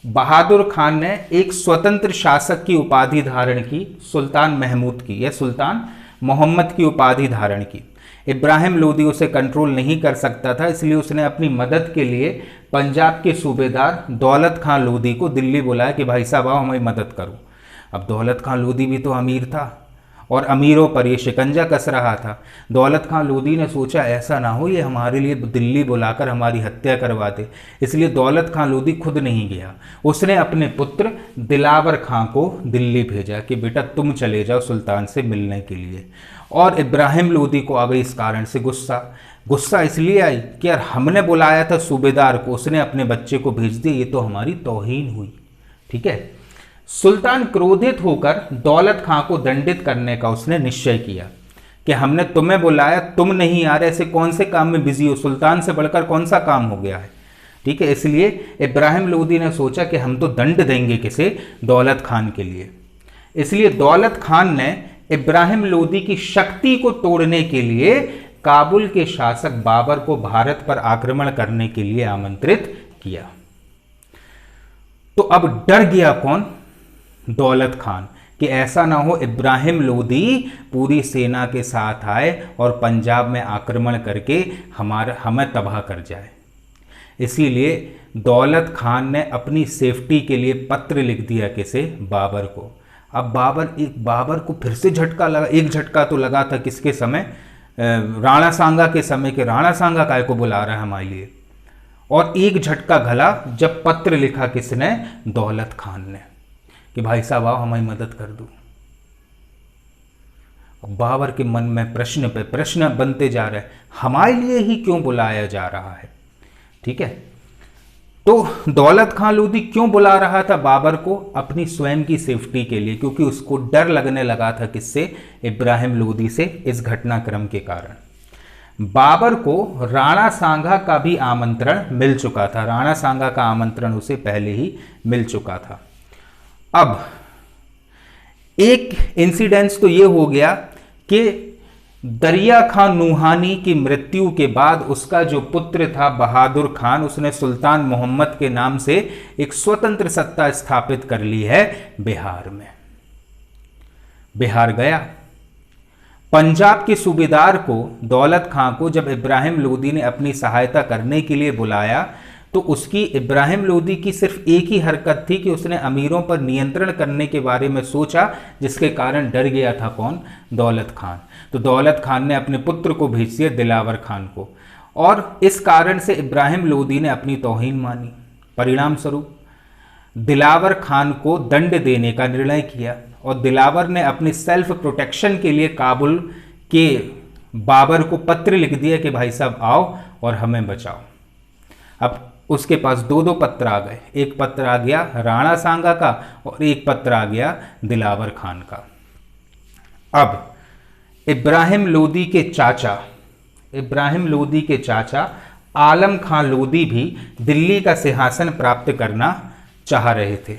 बहादुर खान ने एक स्वतंत्र शासक की उपाधि धारण की, सुल्तान महमूद की या सुल्तान मोहम्मद की उपाधि धारण की। इब्राहिम लोदी उसे कंट्रोल नहीं कर सकता था, इसलिए उसने अपनी मदद के लिए पंजाब के सूबेदार दौलत खां लोदी को दिल्ली बुलाया कि भाई साहब आओ हमारी मदद करो। अब दौलत खां लोदी भी तो अमीर था और अमीरों पर ये शिकंजा कस रहा था। दौलत खां लोदी ने सोचा ऐसा ना हो ये हमारे लिए दिल्ली बुलाकर हमारी हत्या करवा दे, इसलिए दौलत खां लोदी खुद नहीं गया। उसने अपने पुत्र दिलावर खां को दिल्ली भेजा कि बेटा तुम चले जाओ सुल्तान से मिलने के लिए। और इब्राहिम लोदी को आ गई इस कारण से गुस्सा इसलिए आई कि यार हमने बुलाया था सूबेदार को, उसने अपने बच्चे को भेज दिया, ये तो हमारी तौहीन हुई। ठीक है, सुल्तान क्रोधित होकर दौलत खां को दंडित करने का उसने निश्चय किया कि हमने तुम्हें बुलाया, तुम नहीं आ रहे, ऐसे कौन से काम में बिजी हो, सुल्तान से बढ़कर कौन सा काम हो गया है। ठीक है, इसलिए इब्राहिम लोदी ने सोचा कि हम तो दंड देंगे किसे, दौलत खान के लिए। इसलिए दौलत खान ने इब्राहिम लोदी की शक्ति को तोड़ने के लिए काबुल के शासक बाबर को भारत पर आक्रमण करने के लिए आमंत्रित किया। तो अब डर गया कौन, दौलत खान, कि ऐसा ना हो इब्राहिम लोदी पूरी सेना के साथ आए और पंजाब में आक्रमण करके हमें तबाह कर जाए। इसीलिए दौलत खान ने अपनी सेफ्टी के लिए पत्र लिख दिया किसे, बाबर को। अब बाबर को फिर से झटका लगा। एक झटका तो लगा था किसके समय, राणा सांगा के समय, के राणा सांगा काय को बुला रहा है हमारे लिए। और एक झटका घला जब पत्र लिखा किसने, दौलत खान ने, कि भाई साहब आओ हमारी मदद कर दो। बाबर के मन में प्रश्न पे प्रश्न बनते जा रहे हैं, हमारे लिए ही क्यों बुलाया जा रहा है। ठीक है, तो दौलत खां लोदी क्यों बुला रहा था बाबर को, अपनी स्वयं की सेफ्टी के लिए, क्योंकि उसको डर लगने लगा था किससे, इब्राहिम लोदी से, इस घटनाक्रम के कारण। बाबर को राणा सांगा का भी आमंत्रण मिल चुका था, राणा सांगा का आमंत्रण उसे पहले ही मिल चुका था। अब एक इंसिडेंस तो ये हो गया कि दरिया खान नूहानी की मृत्यु के बाद उसका जो पुत्र था बहादुर खान, उसने सुल्तान मोहम्मद के नाम से एक स्वतंत्र सत्ता स्थापित कर ली है बिहार में। बिहार गया। पंजाब के सूबेदार को, दौलत खां को, जब इब्राहिम लोदी ने अपनी सहायता करने के लिए बुलाया तो उसकी, इब्राहिम लोदी की सिर्फ एक ही हरकत थी कि उसने अमीरों पर नियंत्रण करने के बारे में सोचा, जिसके कारण डर गया था कौन? दौलत खान। तो दौलत खान ने अपने पुत्र को भेज दिया दिलावर खान को, और इस कारण से इब्राहिम लोदी ने अपनी तौहीन मानी। परिणाम स्वरूप दिलावर खान को दंड देने का निर्णय किया, और दिलावर ने अपनी सेल्फ प्रोटेक्शन के लिए काबुल के बाबर को पत्र लिख दिया कि भाई साहब आओ और हमें बचाओ। अब उसके पास दो दो पत्र आ गए, एक पत्र आ गया राणा सांगा का और एक पत्र आ गया दिलावर खान का। अब इब्राहिम लोदी के चाचा आलम खां लोदी भी दिल्ली का सिंहासन प्राप्त करना चाह रहे थे।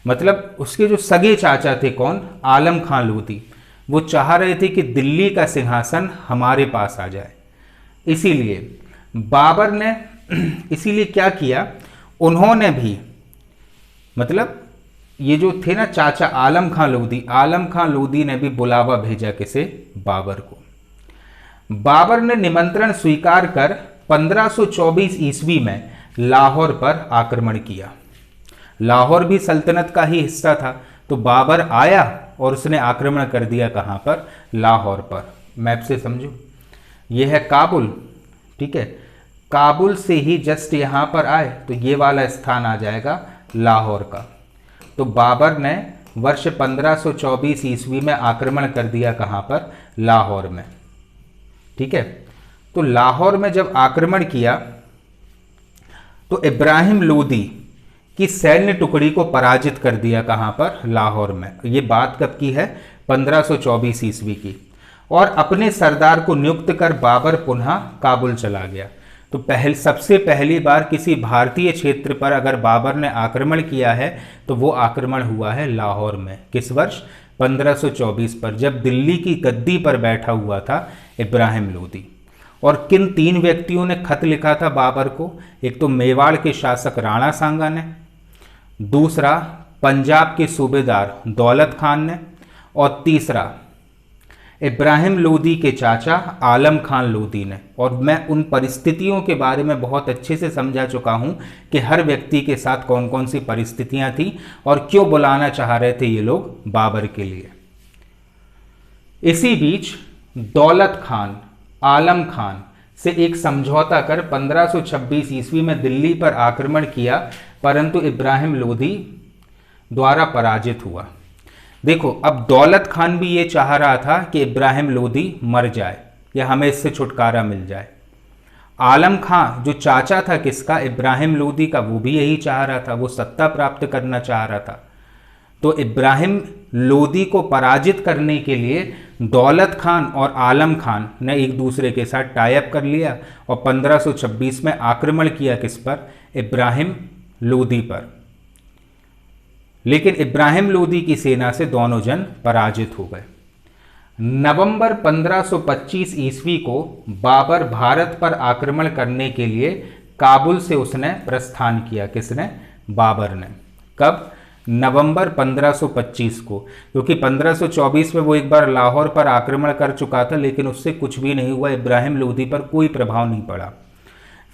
मतलब उसके जो सगे चाचा थे कौन? आलम खां लोदी, वो चाह रहे थे कि दिल्ली का सिंहासन हमारे पास आ जाए। इसीलिए बाबर ने इसीलिए क्या किया, उन्होंने भी, मतलब ये जो थे ना चाचा आलम खां लोदी ने भी बुलावा भेजा किसे? बाबर को। बाबर ने निमंत्रण स्वीकार कर 1524 ईस्वी में लाहौर पर आक्रमण किया। लाहौर भी सल्तनत का ही हिस्सा था, तो बाबर आया और उसने आक्रमण कर दिया। कहाँ पर? लाहौर पर। मैप से समझो, यह है काबुल, ठीक है। काबुल से ही जस्ट यहाँ पर आए तो ये वाला स्थान आ जाएगा लाहौर का। तो बाबर ने वर्ष 1524 ईस्वी में आक्रमण कर दिया। कहाँ पर? लाहौर में, ठीक है। तो लाहौर में जब आक्रमण किया तो इब्राहिम लोदी की सैन्य टुकड़ी को पराजित कर दिया। कहाँ पर? लाहौर में। ये बात कब की है? 1524 ईस्वी की। और अपने सरदार को नियुक्त कर बाबर पुनः काबुल चला गया। तो सबसे पहली बार किसी भारतीय क्षेत्र पर अगर बाबर ने आक्रमण किया है तो वो आक्रमण हुआ है लाहौर में। किस वर्ष? 1524 पर, जब दिल्ली की गद्दी पर बैठा हुआ था इब्राहिम लोदी। और किन तीन व्यक्तियों ने खत लिखा था बाबर को? एक तो मेवाड़ के शासक राणा सांगा ने, दूसरा पंजाब के सूबेदार दौलत खान ने, और तीसरा इब्राहिम लोदी के चाचा आलम खान लोदी ने। और मैं उन परिस्थितियों के बारे में बहुत अच्छे से समझा चुका हूं कि हर व्यक्ति के साथ कौन कौन सी परिस्थितियां थी और क्यों बुलाना चाह रहे थे ये लोग बाबर के लिए। इसी बीच दौलत खान आलम खान से एक समझौता कर 1526 ईस्वी में दिल्ली पर आक्रमण किया, परंतु इब्राहिम लोदी द्वारा पराजित हुआ। देखो, अब दौलत खान भी ये चाह रहा था कि इब्राहिम लोदी मर जाए या हमें इससे छुटकारा मिल जाए। आलम खां जो चाचा था किसका? इब्राहिम लोदी का, वो भी यही चाह रहा था, वो सत्ता प्राप्त करना चाह रहा था। तो इब्राहिम लोदी को पराजित करने के लिए दौलत खान और आलम खान ने एक दूसरे के साथ टाई अप कर लिया और 1526 में आक्रमण किया। किस पर? इब्राहिम लोदी पर। लेकिन इब्राहिम लोदी की सेना से दोनों जन पराजित हो गए। नवंबर 1525 ईस्वी को बाबर भारत पर आक्रमण करने के लिए काबुल से उसने प्रस्थान किया। किसने? बाबर ने। कब? नवंबर 1525 को, क्योंकि 1524 में वो एक बार लाहौर पर आक्रमण कर चुका था, लेकिन उससे कुछ भी नहीं हुआ, इब्राहिम लोदी पर कोई प्रभाव नहीं पड़ा।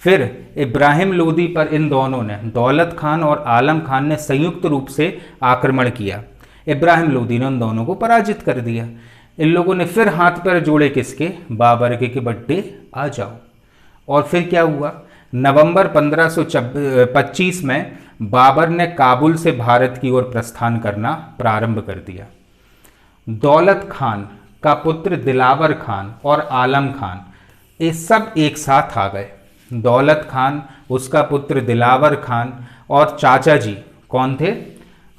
फिर इब्राहिम लोदी पर इन दोनों ने, दौलत खान और आलम खान ने संयुक्त रूप से आक्रमण किया। इब्राहिम लोदी ने उन दोनों को पराजित कर दिया। इन लोगों ने फिर हाथ पैर जोड़े किसके? बाबर के, बड्डे आ जाओ। और फिर क्या हुआ? नवंबर 1525 में बाबर ने काबुल से भारत की ओर प्रस्थान करना प्रारंभ कर दिया। दौलत खान का पुत्र दिलावर खान और आलम खान ये सब एक साथ आ गए। दौलत खान, उसका पुत्र दिलावर खान और चाचा जी कौन थे?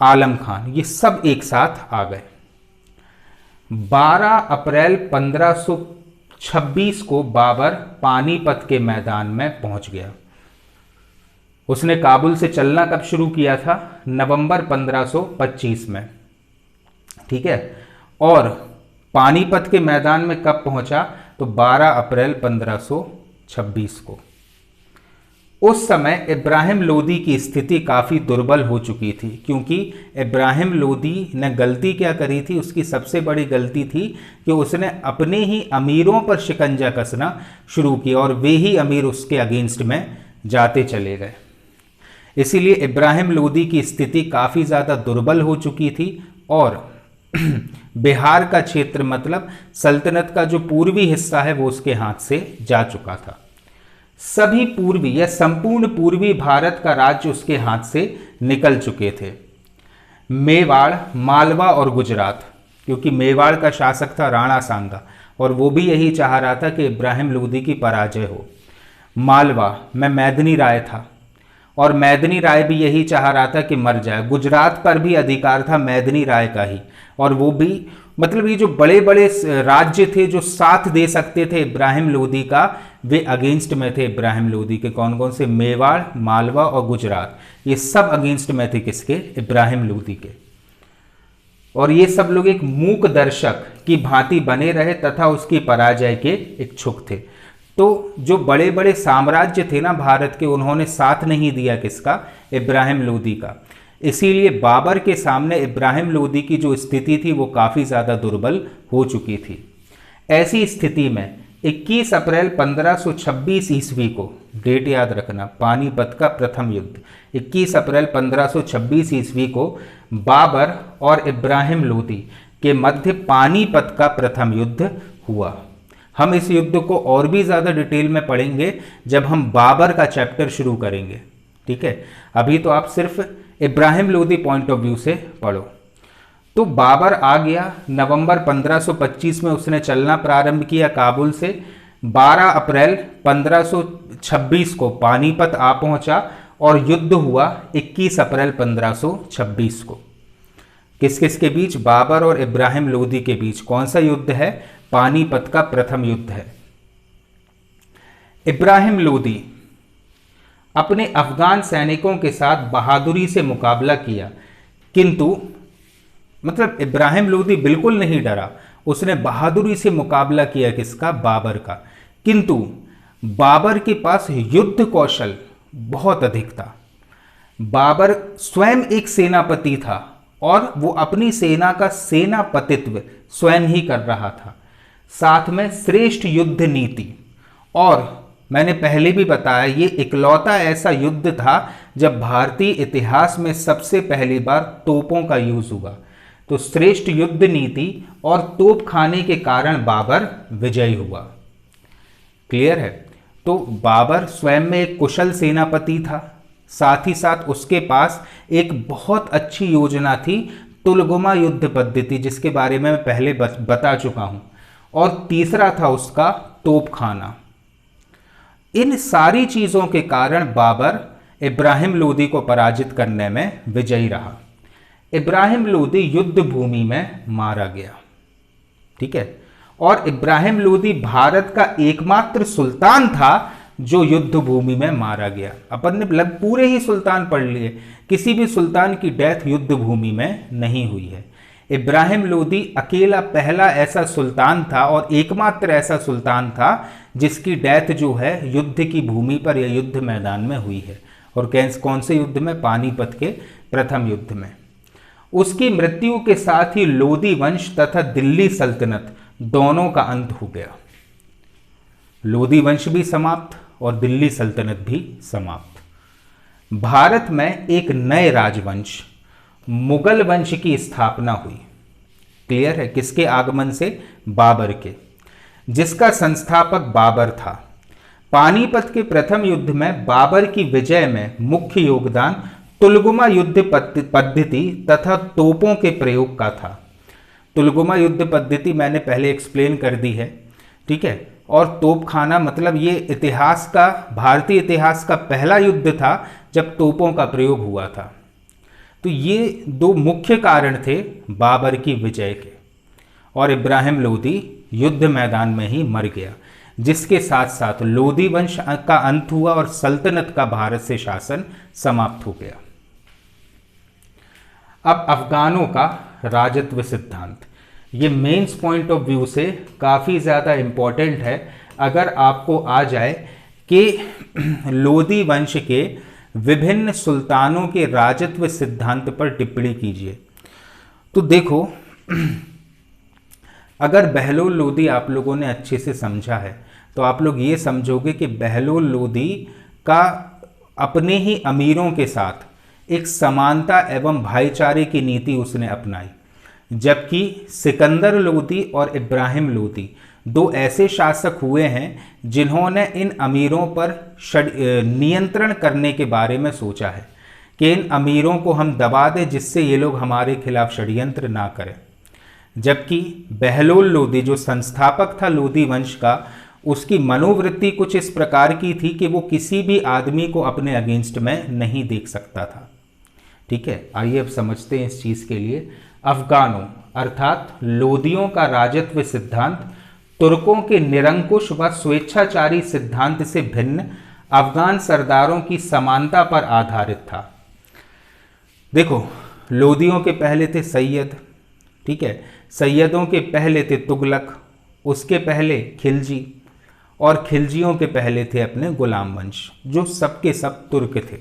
आलम खान, ये सब एक साथ आ गए। 12 अप्रैल 1526 को बाबर पानीपत के मैदान में पहुंच गया। उसने काबुल से चलना कब शुरू किया था? नवंबर 1525 में, ठीक है। और पानीपत के मैदान में कब पहुंचा? तो 12 अप्रैल 1526 को। उस समय इब्राहिम लोदी की स्थिति काफ़ी दुर्बल हो चुकी थी, क्योंकि इब्राहिम लोदी ने गलती क्या करी थी? उसकी सबसे बड़ी गलती थी कि उसने अपने ही अमीरों पर शिकंजा कसना शुरू किया और वे ही अमीर उसके अगेंस्ट में जाते चले गए। इसीलिए इब्राहिम लोदी की स्थिति काफ़ी ज़्यादा दुर्बल हो चुकी थी और बिहार का क्षेत्र मतलब सल्तनत का जो पूर्वी हिस्सा है वो उसके हाथ से जा चुका था। सभी पूर्वी या संपूर्ण पूर्वी भारत का राज्य उसके हाथ से निकल चुके थे। मेवाड़, मालवा और गुजरात, क्योंकि मेवाड़ का शासक था राणा सांगा और वो भी यही चाह रहा था कि इब्राहिम लोदी की पराजय हो। मालवा में मैदनी राय था और मैदनी राय भी यही चाह रहा था कि मर जाए। गुजरात पर भी अधिकार था मैदनी राय का ही, और वो भी मतलब ये जो बड़े बड़े राज्य थे जो साथ दे सकते थे इब्राहिम लोदी का, वे अगेंस्ट में थे इब्राहिम लोदी के। कौन कौन से? मेवाड़, मालवा और गुजरात, ये सब अगेंस्ट में थे किसके? इब्राहिम लोदी के। और ये सब लोग एक मूक दर्शक की भांति बने रहे तथा उसकी पराजय के इच्छुक थे। तो जो बड़े बड़े साम्राज्य थे ना भारत के, उन्होंने साथ नहीं दिया किसका? इब्राहिम लोदी का। इसीलिए बाबर के सामने इब्राहिम लोदी की जो स्थिति थी वो काफ़ी ज़्यादा दुर्बल हो चुकी थी। ऐसी स्थिति में 21 अप्रैल 1526 ईस्वी को, डेट याद रखना, पानीपत का प्रथम युद्ध 21 अप्रैल 1526 ईस्वी को बाबर और इब्राहिम लोदी के मध्य पानीपत का प्रथम युद्ध हुआ। हम इस युद्ध को और भी ज़्यादा डिटेल में पढ़ेंगे जब हम बाबर का चैप्टर शुरू करेंगे, ठीक है। अभी तो आप सिर्फ Ibrahim Lodi point of view से पढ़ो। तो बाबर आ गया। नवंबर 1525 में उसने चलना प्रारंभ किया काबुल से। 12 अप्रैल 1526 को पानीपत आ पहुंचा और युद्ध हुआ 21 अप्रैल 1526 को। किस किस के बीच? बाबर और इब्राहिम लोदी के बीच। कौन सा युद्ध है? पानीपत का प्रथम युद्ध है। इब्राहिम लोदी अपने अफगान सैनिकों के साथ बहादुरी से मुकाबला किया, किंतु मतलब इब्राहिम लोदी बिल्कुल नहीं डरा, उसने बहादुरी से मुकाबला किया किसका? बाबर का। किंतु बाबर के पास युद्ध कौशल बहुत अधिक था। बाबर स्वयं एक सेनापति था और वो अपनी सेना का सेनापतित्व स्वयं ही कर रहा था। साथ में श्रेष्ठ युद्ध नीति, और मैंने पहले भी बताया ये इकलौता ऐसा युद्ध था जब भारतीय इतिहास में सबसे पहली बार तोपों का यूज हुआ। तो श्रेष्ठ युद्ध नीति और तोप खाने के कारण बाबर विजयी हुआ। क्लियर है? तो बाबर स्वयं में एक कुशल सेनापति था, साथ ही साथ उसके पास एक बहुत अच्छी योजना थी, तुलगुमा युद्ध पद्धति, जिसके बारे में मैं पहले बता चुका हूं, और तीसरा था उसका तोप खाना। इन सारी चीजों के कारण बाबर इब्राहिम लोदी को पराजित करने में विजयी रहा। इब्राहिम लोदी युद्ध भूमि में मारा गया, ठीक है। और इब्राहिम लोदी भारत का एकमात्र सुल्तान था जो युद्ध भूमि में मारा गया। अपन ने लगभग पूरे ही सुल्तान पढ़ लिए, किसी भी सुल्तान की डेथ युद्ध भूमि में नहीं हुई है। इब्राहिम लोदी अकेला पहला ऐसा सुल्तान था और एकमात्र ऐसा सुल्तान था जिसकी डेथ जो है युद्ध की भूमि पर या युद्ध मैदान में हुई है। और कौन से युद्ध में? पानीपत के प्रथम युद्ध में। उसकी मृत्यु के साथ ही लोदी वंश तथा दिल्ली सल्तनत दोनों का अंत हो गया। लोदी वंश भी समाप्त और दिल्ली सल्तनत भी समाप्त। भारत में एक नए राजवंश मुगल वंश की स्थापना हुई। क्लियर है? किसके आगमन से? बाबर के, जिसका संस्थापक बाबर था। पानीपत के प्रथम युद्ध में बाबर की विजय में मुख्य योगदान तुलगुमा युद्ध पद्धति तथा तोपों के प्रयोग का था। तुलगुमा युद्ध पद्धति मैंने पहले एक्सप्लेन कर दी है, ठीक है। और तोप खाना मतलब ये इतिहास का, भारतीय इतिहास का पहला युद्ध था जब तोपों का प्रयोग हुआ था। तो ये दो मुख्य कारण थे बाबर की विजय के। और इब्राहिम लोदी युद्ध मैदान में ही मर गया, जिसके साथ साथ लोदी वंश का अंत हुआ और सल्तनत का भारत से शासन समाप्त हो गया। अब अफगानों का राजत्व सिद्धांत, ये मेंस पॉइंट ऑफ व्यू से काफ़ी ज़्यादा इम्पॉर्टेंट है। अगर आपको आ जाए कि लोदी वंश के विभिन्न सुल्तानों के राजत्व सिद्धांत पर टिप्पणी कीजिए, तो देखो अगर बहलोल लोदी आप लोगों ने अच्छे से समझा है तो आप लोग ये समझोगे कि बहलोल लोदी का अपने ही अमीरों के साथ एक समानता एवं भाईचारे की नीति उसने अपनाई, जबकि सिकंदर लोदी और इब्राहिम लोदी दो ऐसे शासक हुए हैं जिन्होंने इन अमीरों पर नियंत्रण करने के बारे में सोचा है कि इन अमीरों को हम दबा दें जिससे ये लोग हमारे खिलाफ षड्यंत्र ना करें। जबकि बहलोल लोदी जो संस्थापक था लोदी वंश का, उसकी मनोवृत्ति कुछ इस प्रकार की थी कि वो किसी भी आदमी को अपने अगेंस्ट में नहीं देख सकता था। ठीक है, आइए अब समझते हैं इस चीज़ के लिए। अफगानों अर्थात लोदियों का राजत्व सिद्धांत तुर्कों के निरंकुश व स्वेच्छाचारी सिद्धांत से भिन्न अफगान सरदारों की समानता पर आधारित था। देखो, लोदियों के पहले थे सैयद, ठीक है, सैयदों के पहले थे तुगलक, उसके पहले खिलजी, और खिलजियों के पहले थे अपने गुलाम वंश, जो सबके सब तुर्क थे।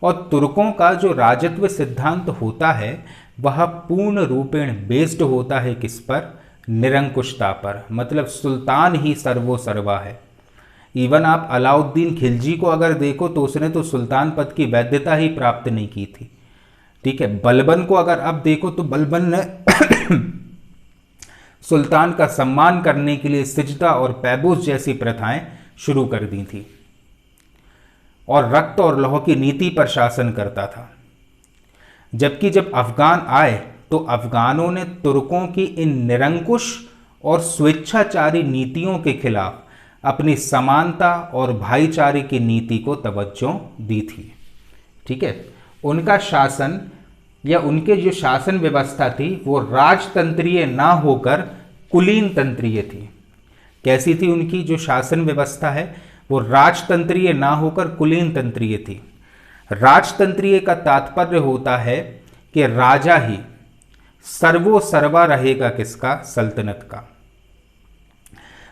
और तुर्कों का जो राजत्व सिद्धांत होता है वह पूर्ण रूपेण बेस्ड होता है किस पर? निरंकुशता पर, मतलब सुल्तान ही सर्वोसर्वा है। इवन आप अलाउद्दीन खिलजी को अगर देखो तो उसने तो सुल्तान पद की वैधता ही प्राप्त नहीं की थी। ठीक है, बलबन को अगर आप देखो तो बलबन ने सुल्तान का सम्मान करने के लिए सिजदा और पैबूस जैसी प्रथाएं शुरू कर दी थी और रक्त और लौह की नीति पर शासन करता था। जबकि जब अफगान आए तो अफगानों ने तुर्कों की इन निरंकुश और स्वेच्छाचारी नीतियों के खिलाफ अपनी समानता और भाईचारे की नीति को तवज्जो दी थी। ठीक है, उनका शासन या उनके जो शासन व्यवस्था थी वो राजतंत्रीय ना होकर कुलीन तंत्रीय थी। कैसी थी उनकी जो शासन व्यवस्था है? वो राजतंत्रीय ना होकर कुलीन तंत्रीय थी। राजतंत्रीय का तात्पर्य होता है कि राजा ही सर्वोसर्वा रहेगा किसका? सल्तनत का।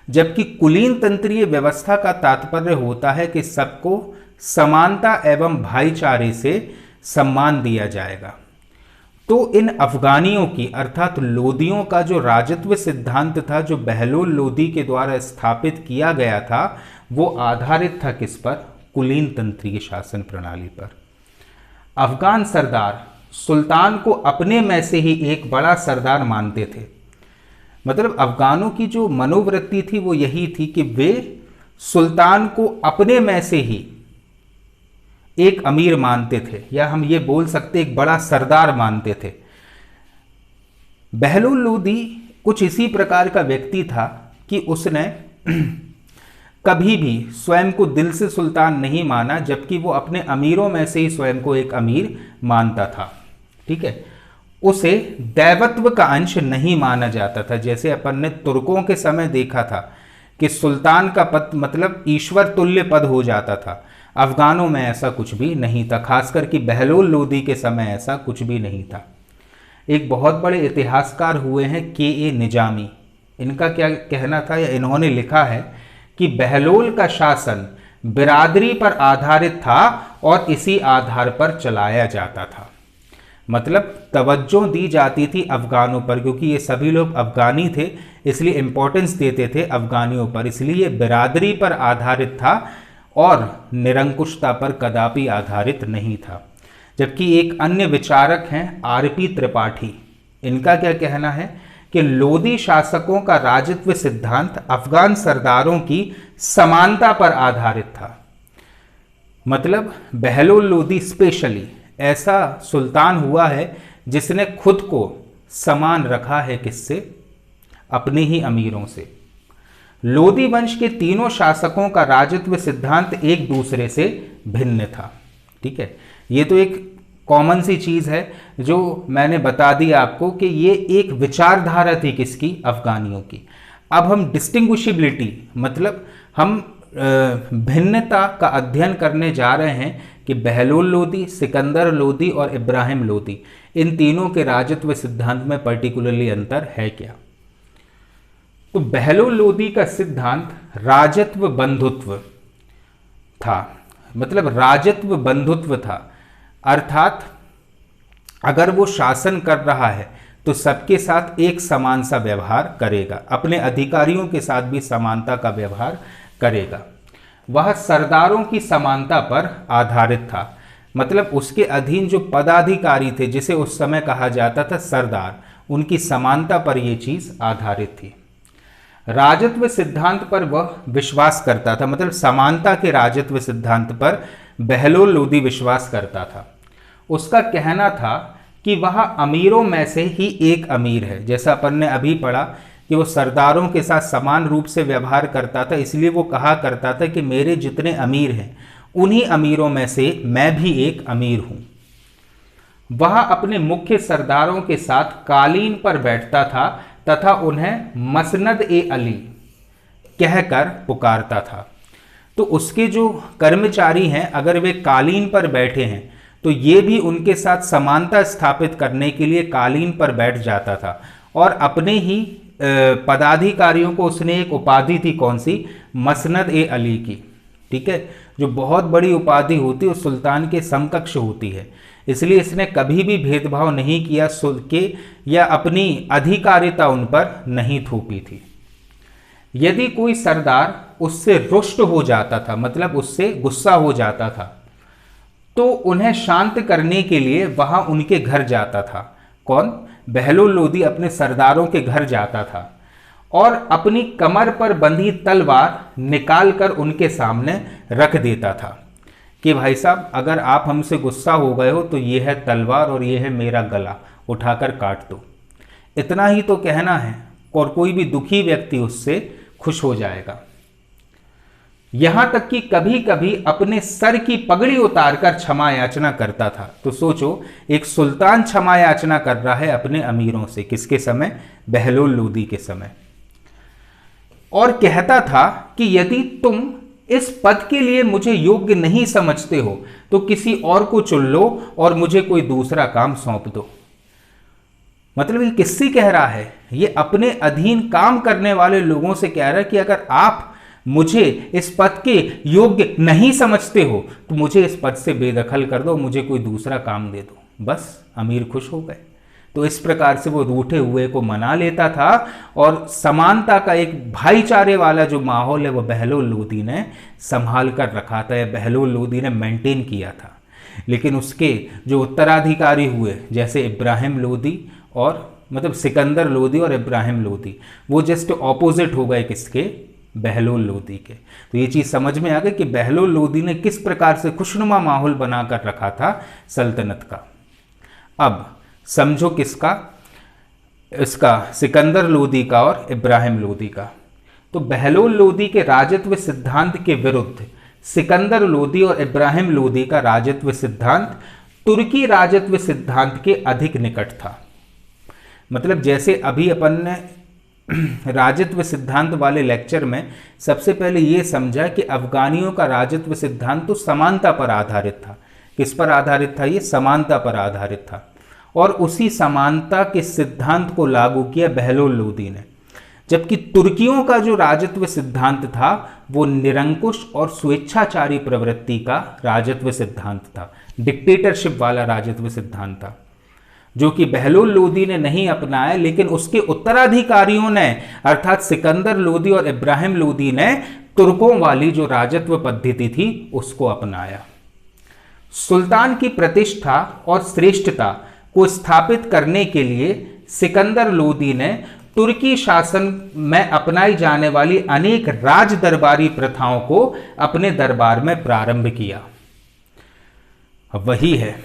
जबकि कुलीन तंत्रीय व्यवस्था का तात्पर्य होता है कि सबको समानता एवं भाईचारे से सम्मान दिया जाएगा। तो इन अफगानियों की अर्थात लोदियों का जो राजत्व सिद्धांत था, जो बहलोल लोदी के द्वारा स्थापित किया गया था, वो आधारित था किस पर? कुलीन तंत्रीय शासन प्रणाली पर। अफगान सरदार सुल्तान को अपने में से ही एक बड़ा सरदार मानते थे। मतलब अफगानों की जो मनोवृत्ति थी वो यही थी कि वे सुल्तान को अपने में से ही एक अमीर मानते थे, या हम ये बोल सकते एक बड़ा सरदार मानते थे। बहलोल लोदी कुछ इसी प्रकार का व्यक्ति था कि उसने कभी भी स्वयं को दिल से सुल्तान नहीं माना, जबकि वो अपने अमीरों में से ही स्वयं को एक अमीर मानता था। ठीक है, उसे दैवत्व का अंश नहीं माना जाता था। जैसे अपन ने तुर्कों के समय देखा था कि सुल्तान का पद मतलब ईश्वर तुल्य पद हो जाता था। अफगानों में ऐसा कुछ भी नहीं था, खासकर कि बहलोल लोदी के समय ऐसा कुछ भी नहीं था। एक बहुत बड़े इतिहासकार हुए हैं के निजामी, इनका क्या कहना था या इन्होंने लिखा है कि बहलोल का शासन बिरादरी पर आधारित था और इसी आधार पर चलाया जाता था। मतलब तवज्जो दी जाती थी अफगानों पर, क्योंकि ये सभी लोग अफगानी थे इसलिए इंपॉर्टेंस देते थे अफगानियों पर, इसलिए बिरादरी पर आधारित था और निरंकुशता पर कदापि आधारित नहीं था। जबकि एक अन्य विचारक हैं आरपी त्रिपाठी, इनका क्या कहना है कि लोदी शासकों का राजत्व सिद्धांत अफगान सरदारों की समानता पर आधारित था। मतलब बहलोल लोदी स्पेशली ऐसा सुल्तान हुआ है जिसने खुद को समान रखा है किससे? अपने ही अमीरों से। लोदी वंश के तीनों शासकों का राजत्व सिद्धांत एक दूसरे से भिन्न था। ठीक है, ये तो एक कॉमन सी चीज है जो मैंने बता दी आपको कि ये एक विचारधारा थी किसकी? अफगानियों की। अब हम डिस्टिंग्विशेबिलिटी मतलब हम भिन्नता का अध्ययन करने जा रहे हैं कि बहलोल लोदी, सिकंदर लोदी और इब्राहिम लोदी, इन तीनों के राजत्व सिद्धांत में पर्टिकुलरली अंतर है क्या? तो बहलोल लोदी का सिद्धांत राजत्व बंधुत्व था, मतलब राजत्व बंधुत्व था, अर्थात अगर वो शासन कर रहा है तो सबके साथ एक समान सा व्यवहार करेगा, अपने अधिकारियों के साथ भी समानता का व्यवहार करेगा। वह सरदारों की समानता पर आधारित था, मतलब उसके अधीन जो पदाधिकारी थे, जिसे उस समय कहा जाता था सरदार, उनकी समानता पर यह चीज आधारित थी। राजत्व सिद्धांत पर वह विश्वास करता था, मतलब समानता के राजत्व सिद्धांत पर बहलोल लोदी विश्वास करता था। उसका कहना था कि वह अमीरों में से ही एक अमीर है, जैसा अपन ने अभी पढ़ा कि वो सरदारों के साथ समान रूप से व्यवहार करता था, इसलिए वो कहा करता था कि मेरे जितने अमीर हैं उन्हीं अमीरों में से मैं भी एक अमीर हूं। वह अपने मुख्य सरदारों के साथ कालीन पर बैठता था तथा उन्हें मसनद ए अली कहकर पुकारता था। तो उसके जो कर्मचारी हैं अगर वे कालीन पर बैठे हैं तो ये भी उनके साथ समानता स्थापित करने के लिए कालीन पर बैठ जाता था, और अपने ही पदाधिकारियों को उसने एक उपाधि थी, कौन सी? मसनद ए अली की, ठीक है, जो बहुत बड़ी उपाधि होती है, उस सुल्तान के समकक्ष होती है। इसलिए इसने कभी भी भेदभाव नहीं किया के या अपनी अधिकारिता उन पर नहीं थोपी थी। यदि कोई सरदार उससे रुष्ट हो जाता था, मतलब उससे गुस्सा हो जाता था, तो उन्हें शांत करने के लिए वहां उनके घर जाता था। कौन? बहलोल लोदी अपने सरदारों के घर जाता था और अपनी कमर पर बंधी तलवार निकालकर उनके सामने रख देता था कि भाई साहब, अगर आप हमसे गुस्सा हो गए हो तो ये है तलवार और ये है मेरा गला, उठाकर काट दो। इतना ही तो कहना है और कोई भी दुखी व्यक्ति उससे खुश हो जाएगा। यहां तक कि कभी कभी अपने सर की पगड़ी उतारकर क्षमा याचना करता था। तो सोचो, एक सुल्तान क्षमा याचना कर रहा है अपने अमीरों से, किसके समय? बहलोल लोदी के समय। और कहता था कि यदि तुम इस पद के लिए मुझे योग्य नहीं समझते हो तो किसी और को चुन लो और मुझे कोई दूसरा काम सौंप दो। मतलब ये किससे कह रहा है? ये अपने अधीन काम करने वाले लोगों से कह रहा है कि अगर आप मुझे इस पद के योग्य नहीं समझते हो तो मुझे इस पद से बेदखल कर दो, मुझे कोई दूसरा काम दे दो। बस अमीर खुश हो गए। तो इस प्रकार से वो रूठे हुए को मना लेता था और समानता का एक भाईचारे वाला जो माहौल है वो बहलोल लोदी ने संभाल कर रखा था, या बहलोल लोदी ने मेंटेन किया था। लेकिन उसके जो उत्तराधिकारी हुए, जैसे इब्राहिम लोदी और मतलब सिकंदर लोदी और इब्राहिम लोदी, वो जस्ट ऑपोजिट हो गए किसके? बहलोल लोदी के। तो ये चीज समझ में आ गई कि बहलोल लोदी ने किस प्रकार से खुशनुमा माहौल बनाकर रखा था सल्तनत का। अब समझो किसका? इसका सिकंदर लोदी का और इब्राहिम लोदी का। तो बहलोल लोदी के राजत्व सिद्धांत के विरुद्ध सिकंदर लोदी और इब्राहिम लोदी का राजत्व सिद्धांत तुर्की राजत्व सिद्धांत के अधिक निकट था। मतलब जैसे अभी अपन ने राजत्व सिद्धांत वाले लेक्चर में सबसे पहले यह समझा कि अफगानियों का राजत्व सिद्धांत तो समानता पर आधारित था। किस पर आधारित था? ये समानता पर आधारित था, और उसी समानता के सिद्धांत को लागू किया बहलोल लोदी ने। जबकि तुर्कियों का जो राजत्व सिद्धांत था वो निरंकुश और स्वेच्छाचारी प्रवृत्ति का राजत्व सिद्धांत था, डिक्टेटरशिप वाला राजत्व सिद्धांत था, जो कि बहलोल लोदी ने नहीं अपनाया, लेकिन उसके उत्तराधिकारियों ने अर्थात सिकंदर लोदी और इब्राहिम लोदी ने तुर्कों वाली जो राजत्व पद्धति थी उसको अपनाया। सुल्तान की प्रतिष्ठा और श्रेष्ठता को स्थापित करने के लिए सिकंदर लोदी ने तुर्की शासन में अपनाई जाने वाली अनेक राज दरबारी प्रथाओं को अपने दरबार में प्रारंभ किया। वही है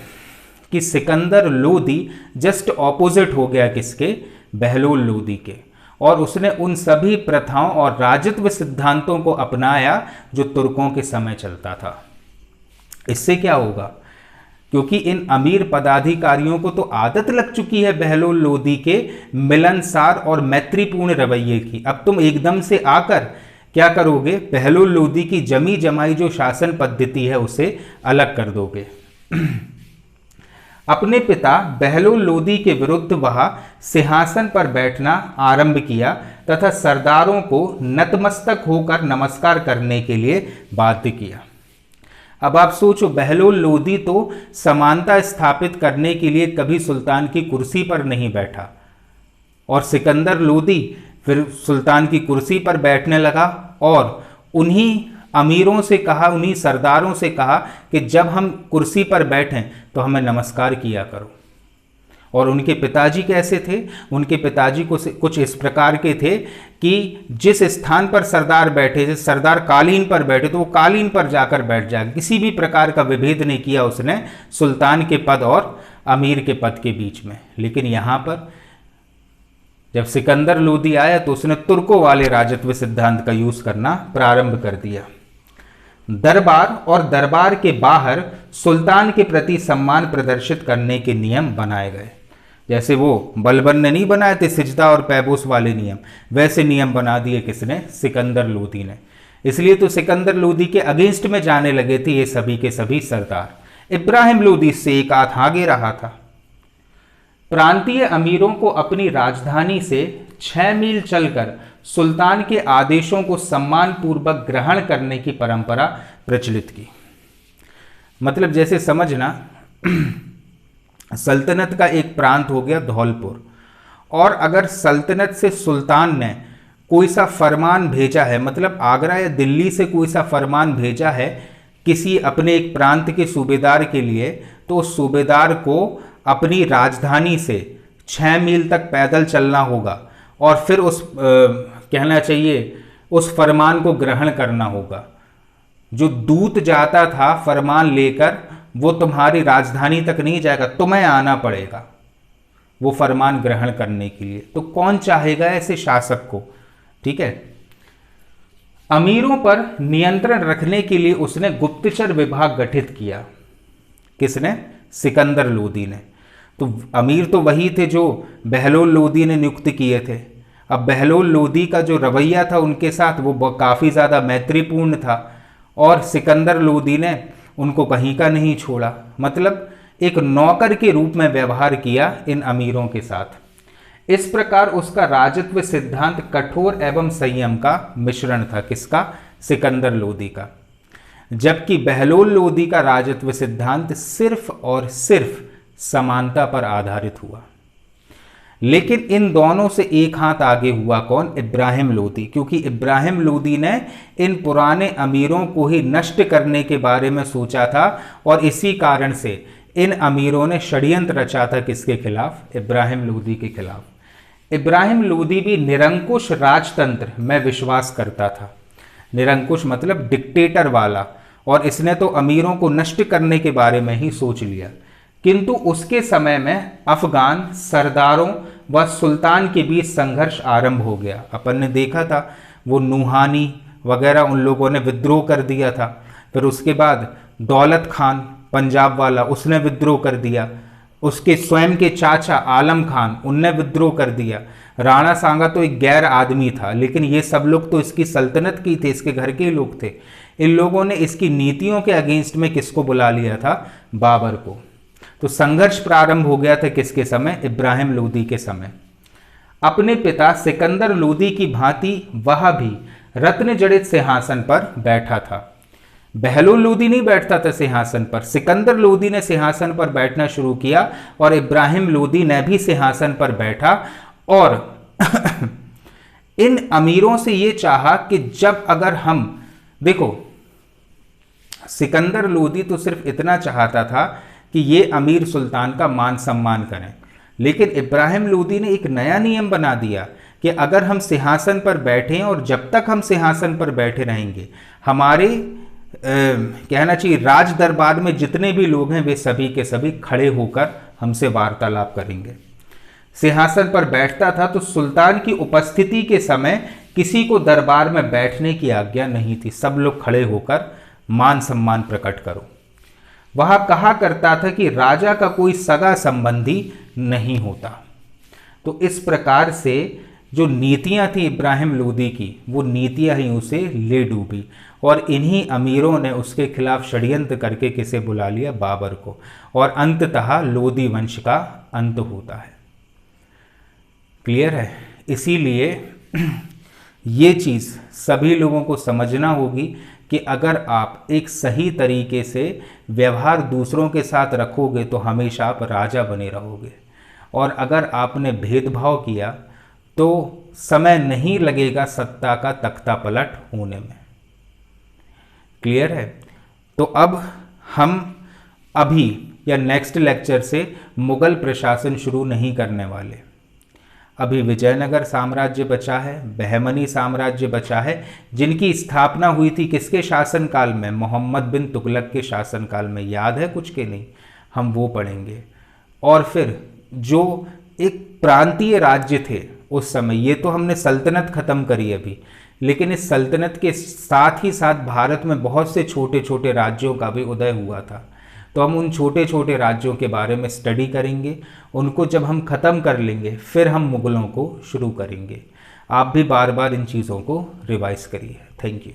कि सिकंदर लोदी जस्ट ऑपोजिट हो गया किसके? बहलोल लोदी के, और उसने उन सभी प्रथाओं और राजत्व सिद्धांतों को अपनाया जो तुर्कों के समय चलता था। इससे क्या होगा? क्योंकि इन अमीर पदाधिकारियों को तो आदत लग चुकी है बहलोल लोदी के मिलनसार और मैत्रीपूर्ण रवैये की। अब तुम एकदम से आकर क्या करोगे? बहलोल लोदी की जमी जमाई जो शासन पद्धति है उसे अलग कर दोगे। अपने पिता बहलोल लोदी के विरुद्ध वह सिंहासन पर बैठना आरंभ किया तथा सरदारों को नतमस्तक होकर नमस्कार करने के लिए बाध्य किया। अब आप सोचो, बहलोल लोदी तो समानता स्थापित करने के लिए कभी सुल्तान की कुर्सी पर नहीं बैठा, और सिकंदर लोदी फिर सुल्तान की कुर्सी पर बैठने लगा और उन्हीं अमीरों से कहा, उन्हीं सरदारों से कहा कि जब हम कुर्सी पर बैठें तो हमें नमस्कार किया करो। और उनके पिताजी कैसे थे? उनके पिताजी को कुछ इस प्रकार के थे कि जिस स्थान पर सरदार बैठे, जैसे सरदार कालीन पर बैठे तो वो कालीन पर जाकर बैठ जाए। किसी भी प्रकार का विभेद नहीं किया उसने सुल्तान के पद और अमीर के पद के बीच में। लेकिन यहाँ पर जब सिकंदर लोदी आया तो उसने तुर्कों वाले राजत्व सिद्धांत का यूज करना प्रारंभ कर दिया। दरबार और दरबार के बाहर सुल्तान के प्रति सम्मान प्रदर्शित करने के नियम बनाए गए। जैसे वो बलबन ने नहीं बनाए थे सिजदा और पैबोस वाले नियम, वैसे नियम बना दिए किसने? सिकंदर लोदी ने। इसलिए तो सिकंदर लोदी के अगेंस्ट में जाने लगे थे ये सभी के सभी सरदार। इब्राहिम लोदी से एक हाथ आगे रहा था। प्रांतीय अमीरों को अपनी राजधानी से 6 मील चलकर सुल्तान के आदेशों को सम्मान पूर्वक ग्रहण करने की परंपरा प्रचलित की। मतलब जैसे समझना, सल्तनत का एक प्रांत हो गया धौलपुर, और अगर सल्तनत से सुल्तान ने कोई सा फरमान भेजा है, मतलब आगरा या दिल्ली से कोई सा फरमान भेजा है किसी अपने एक प्रांत के सूबेदार के लिए, तो उस सूबेदार को अपनी राजधानी से 6 मील तक पैदल चलना होगा और फिर उस कहना चाहिए उस फरमान को ग्रहण करना होगा। जो दूत जाता था फरमान लेकर, वो तुम्हारी राजधानी तक नहीं जाएगा, तुम्हें आना पड़ेगा वो फरमान ग्रहण करने के लिए। तो कौन चाहेगा ऐसे शासक को? ठीक है। अमीरों पर नियंत्रण रखने के लिए उसने गुप्तचर विभाग गठित किया। किसने? सिकंदर लोदी ने। तो अमीर तो वही थे जो बहलोल लोदी ने नियुक्त किए थे। अब बहलोल लोदी का जो रवैया था उनके साथ वो काफ़ी ज़्यादा मैत्रीपूर्ण था, और सिकंदर लोदी ने उनको कहीं का नहीं छोड़ा। मतलब एक नौकर के रूप में व्यवहार किया इन अमीरों के साथ। इस प्रकार उसका राजत्व सिद्धांत कठोर एवं संयम का मिश्रण था। किसका? सिकंदर लोदी का। जबकि बहलोल लोदी का राजत्व सिद्धांत सिर्फ और सिर्फ समानता पर आधारित हुआ। लेकिन इन दोनों से एक हाथ आगे हुआ कौन? इब्राहिम लोदी। क्योंकि इब्राहिम लोदी ने इन पुराने अमीरों को ही नष्ट करने के बारे में सोचा था, और इसी कारण से इन अमीरों ने षड्यंत्र रचा था। किसके खिलाफ? इब्राहिम लोदी के खिलाफ। इब्राहिम लोदी भी निरंकुश राजतंत्र में विश्वास करता था। निरंकुश मतलब डिक्टेटर वाला, और इसने तो अमीरों को नष्ट करने के बारे में ही सोच लिया। किंतु उसके समय में अफगान सरदारों व सुल्तान के बीच संघर्ष आरंभ हो गया। अपन ने देखा था वो नूहानी वगैरह उन लोगों ने विद्रोह कर दिया था। फिर उसके बाद दौलत खान पंजाब वाला, उसने विद्रोह कर दिया। उसके स्वयं के चाचा आलम खान, उनने विद्रोह कर दिया। राणा सांगा तो एक गैर आदमी था, लेकिन ये सब लोग तो इसकी सल्तनत की थे, इसके घर के लोग थे। इन लोगों ने इसकी नीतियों के अगेंस्ट में किसको बुला लिया था? बाबर को। तो संघर्ष प्रारंभ हो गया था किसके समय? इब्राहिम लोदी के समय। अपने पिता सिकंदर लोदी की भांति वह भी रत्न जड़ित सिंहासन पर बैठा था। बहलोल लोदी नहीं बैठता था सिंहासन पर, सिकंदर लोदी ने सिंहासन पर बैठना शुरू किया, और इब्राहिम लोदी ने भी सिंहासन पर बैठा। और इन अमीरों से ये चाहा कि जब अगर हम देखो, सिकंदर लोदी तो सिर्फ इतना चाहता था कि ये अमीर सुल्तान का मान सम्मान करें, लेकिन इब्राहिम लोदी ने एक नया नियम बना दिया कि अगर हम सिंहासन पर बैठें और जब तक हम सिंहासन पर बैठे रहेंगे, हमारे कहना चाहिए राज दरबार में जितने भी लोग हैं वे सभी के सभी खड़े होकर हमसे वार्तालाप करेंगे। सिंहासन पर बैठता था तो सुल्तान की उपस्थिति के समय किसी को दरबार में बैठने की आज्ञा नहीं थी। सब लोग खड़े होकर मान सम्मान प्रकट करो। वह कहा करता था कि राजा का कोई सगा संबंधी नहीं होता। तो इस प्रकार से जो नीतियां थी इब्राहिम लोदी की, वो नीतियां ही उसे ले डूबी, और इन्हीं अमीरों ने उसके खिलाफ षड्यंत्र करके किसे बुला लिया, बाबर को, और अंततः लोदी वंश का अंत होता है। क्लियर है? इसीलिए ये चीज़ सभी लोगों को समझना होगी कि अगर आप एक सही तरीके से व्यवहार दूसरों के साथ रखोगे तो हमेशा आप राजा बने रहोगे, और अगर आपने भेदभाव किया तो समय नहीं लगेगा सत्ता का तख्ता पलट होने में। क्लियर है? तो अब हम अभी या नेक्स्ट लेक्चर से मुगल प्रशासन शुरू नहीं करने वाले। अभी विजयनगर साम्राज्य बचा है, बहमनी साम्राज्य बचा है, जिनकी स्थापना हुई थी किसके शासनकाल में, मोहम्मद बिन तुगलक के शासनकाल में। याद है कुछ के नहीं? हम वो पढ़ेंगे। और फिर जो एक प्रांतीय राज्य थे उस समय, ये तो हमने सल्तनत खत्म करी अभी, लेकिन इस सल्तनत के साथ ही साथ भारत में बहुत से छोटे छोटे राज्यों का भी उदय हुआ था। तो हम उन छोटे छोटे राज्यों के बारे में स्टडी करेंगे। उनको जब हम ख़त्म कर लेंगे फिर हम मुग़लों को शुरू करेंगे। आप भी बार बार इन चीज़ों को रिवाइज करिए। Thank you.